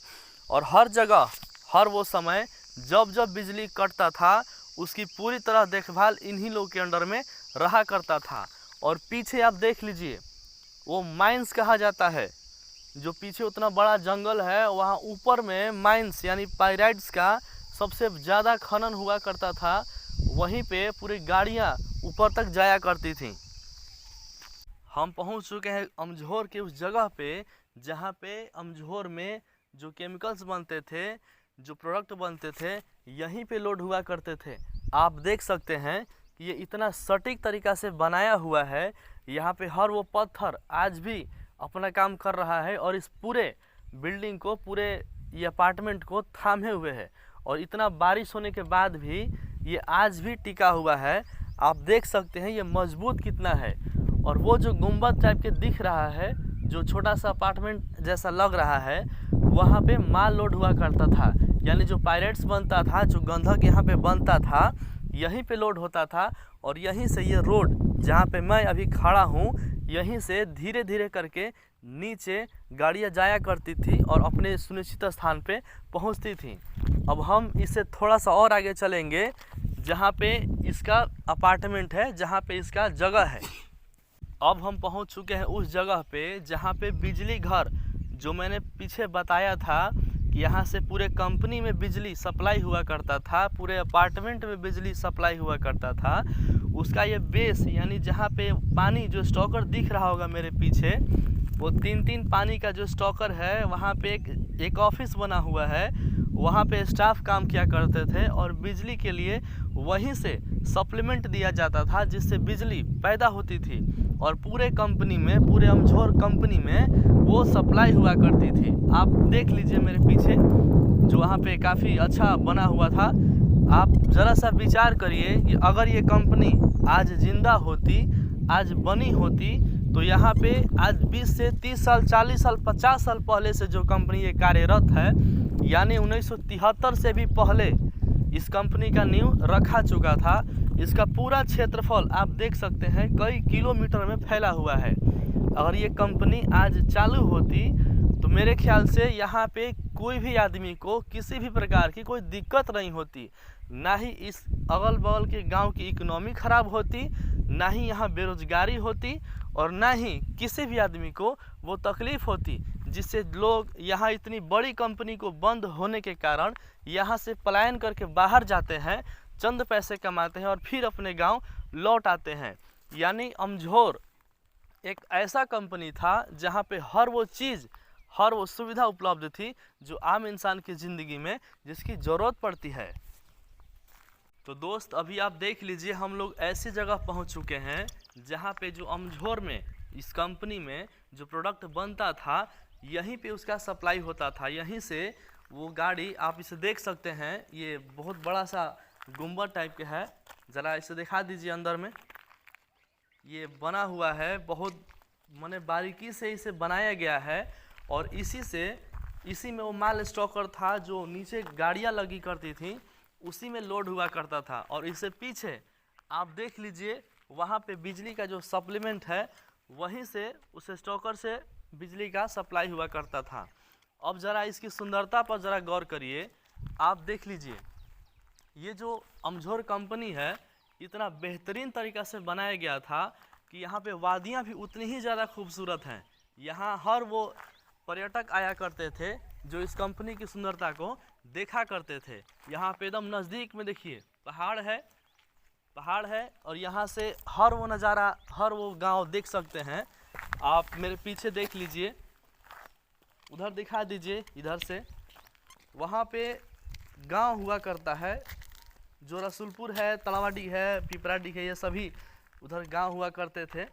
और हर जगह हर वो समय जब बिजली कटता था उसकी पूरी तरह देखभाल इन्हीं लोग के अंडर में रहा करता था। और पीछे आप देख लीजिए, वो माइंस कहा जाता है। जो पीछे उतना बड़ा जंगल है, वहाँ ऊपर में माइंस यानी पाइराइट्स का सबसे ज़्यादा खनन हुआ करता था। वहीं पे पूरी गाड़ियाँ ऊपर तक जाया करती थीं। हम पहुंच चुके हैं अमझोर के उस जगह पे जहाँ पे अमझोर में जो केमिकल्स बनते थे, जो प्रोडक्ट बनते थे, यहीं पे लोड हुआ करते थे। आप देख सकते हैं कि ये इतना सटीक तरीक़ा से बनाया हुआ है। यहाँ पे हर वो पत्थर आज भी अपना काम कर रहा है और इस पूरे बिल्डिंग को, पूरे ये अपार्टमेंट को थामे हुए है। और इतना बारिश होने के बाद भी ये आज भी टिका हुआ है। आप देख सकते हैं ये मजबूत कितना है। और वो जो गुंबद टाइप के दिख रहा है, जो छोटा सा अपार्टमेंट जैसा लग रहा है, वहाँ पे माल लोड हुआ करता था। यानी जो पायरेट्स बनता था, जो गंधक यहाँ पे बनता था, यहीं पे लोड होता था। और यहीं से ये रोड जहाँ पे मैं अभी खड़ा हूँ, यहीं से धीरे धीरे करके नीचे गाड़ियाँ जाया करती थी और अपने सुनिश्चित स्थान पे पहुँचती थी। अब हम इससे थोड़ा सा और आगे चलेंगे जहाँ पे इसका अपार्टमेंट है, जहाँ पे इसका जगह है। अब हम पहुँच चुके हैं उस जगह पे जहाँ पे बिजली घर, जो मैंने पीछे बताया था कि यहाँ से पूरे कंपनी में बिजली सप्लाई हुआ करता था, पूरे अपार्टमेंट में बिजली सप्लाई हुआ करता था, उसका ये बेस यानी जहाँ पे पानी जो स्टॉकर दिख रहा होगा मेरे पीछे, वो 3 पानी का जो स्टॉकर है, वहाँ पे एक ऑफिस बना हुआ है। वहाँ पे स्टाफ काम किया करते थे और बिजली के लिए वहीं से सप्लीमेंट दिया जाता था जिससे बिजली पैदा होती थी और पूरे कंपनी में, पूरे अमझोर कंपनी में वो सप्लाई हुआ करती थी। आप देख लीजिए मेरे पीछे जो वहाँ पे काफ़ी अच्छा बना हुआ था। आप ज़रा सा विचार करिए कि अगर ये कंपनी आज जिंदा होती, आज बनी होती, तो यहाँ पे आज 20 से 30 साल, 40 साल, 50 साल पहले से जो कंपनी ये कार्यरत है, यानी 1973 से भी पहले इस कंपनी का नींव रखा चुका था। इसका पूरा क्षेत्रफल आप देख सकते हैं कई किलोमीटर में फैला हुआ है। अगर ये कंपनी आज चालू होती तो मेरे ख्याल से यहाँ पे कोई भी आदमी को किसी भी प्रकार की कोई दिक्कत नहीं होती, ना ही इस अगल बगल के गांव की इकोनॉमी ख़राब होती, ना ही यहाँ बेरोजगारी होती और ना ही किसी भी आदमी को वो तकलीफ़ होती, जिससे लोग यहाँ इतनी बड़ी कंपनी को बंद होने के कारण यहाँ से पलायन करके बाहर जाते हैं, चंद पैसे कमाते हैं और फिर अपने गांव लौट आते हैं। यानी अमझोर एक ऐसा कंपनी था जहाँ पे हर वो चीज़, हर वो सुविधा उपलब्ध थी जो आम इंसान की ज़िंदगी में जिसकी ज़रूरत पड़ती है। तो दोस्त, अभी आप देख लीजिए हम लोग ऐसी जगह पहुंच चुके हैं जहां पे जो अमझोर में इस कंपनी में जो प्रोडक्ट बनता था यहीं पे उसका सप्लाई होता था। यहीं से वो गाड़ी, आप इसे देख सकते हैं, ये बहुत बड़ा सा गुंबद टाइप के है, ज़रा इसे दिखा दीजिए। अंदर में ये बना हुआ है, बहुत माने बारीकी से इसे बनाया गया है और इसी में वो माल स्टॉकर था जो नीचे गाड़ियाँ लगी करती थी, उसी में लोड हुआ करता था। और इससे पीछे आप देख लीजिए वहाँ पे बिजली का जो सप्लीमेंट है, वहीं से उस स्टॉकर से बिजली का सप्लाई हुआ करता था। अब ज़रा इसकी सुंदरता पर ज़रा गौर करिए। आप देख लीजिए ये जो अमझोर कंपनी है इतना बेहतरीन तरीक़ा से बनाया गया था कि यहाँ पे वादियाँ भी उतनी ही ज़्यादा खूबसूरत हैं। यहाँ हर वो पर्यटक आया करते थे जो इस कंपनी की सुंदरता को देखा करते थे। यहाँ पे एकदम नज़दीक में देखिए पहाड़ है और यहाँ से हर वो नज़ारा, हर वो गांव देख सकते हैं। आप मेरे पीछे देख लीजिए, उधर दिखा दीजिए, इधर से वहाँ पे गांव हुआ करता है जो रसूलपुर है, तलावाडी है, पिपराडी है, ये सभी उधर गांव हुआ करते थे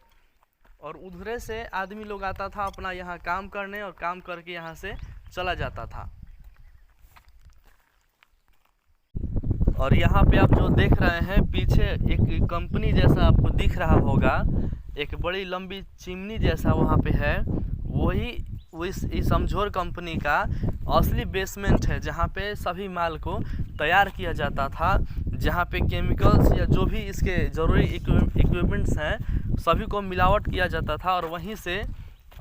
और उधरे से आदमी लोग आता था अपना यहाँ काम करने और काम करके यहाँ से चला जाता था। और यहाँ पे आप जो देख रहे हैं पीछे एक कंपनी जैसा आपको दिख रहा होगा, एक बड़ी लंबी चिमनी जैसा वहाँ पे है, वही इस अमझोर कंपनी का असली बेसमेंट है जहाँ पे सभी माल को तैयार किया जाता था, जहाँ पे केमिकल्स या जो भी इसके ज़रूरी इक्विपमेंट्स हैं सभी को मिलावट किया जाता था और वहीं से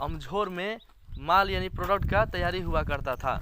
अमझोर में माल यानी प्रोडक्ट का तैयारी हुआ करता था।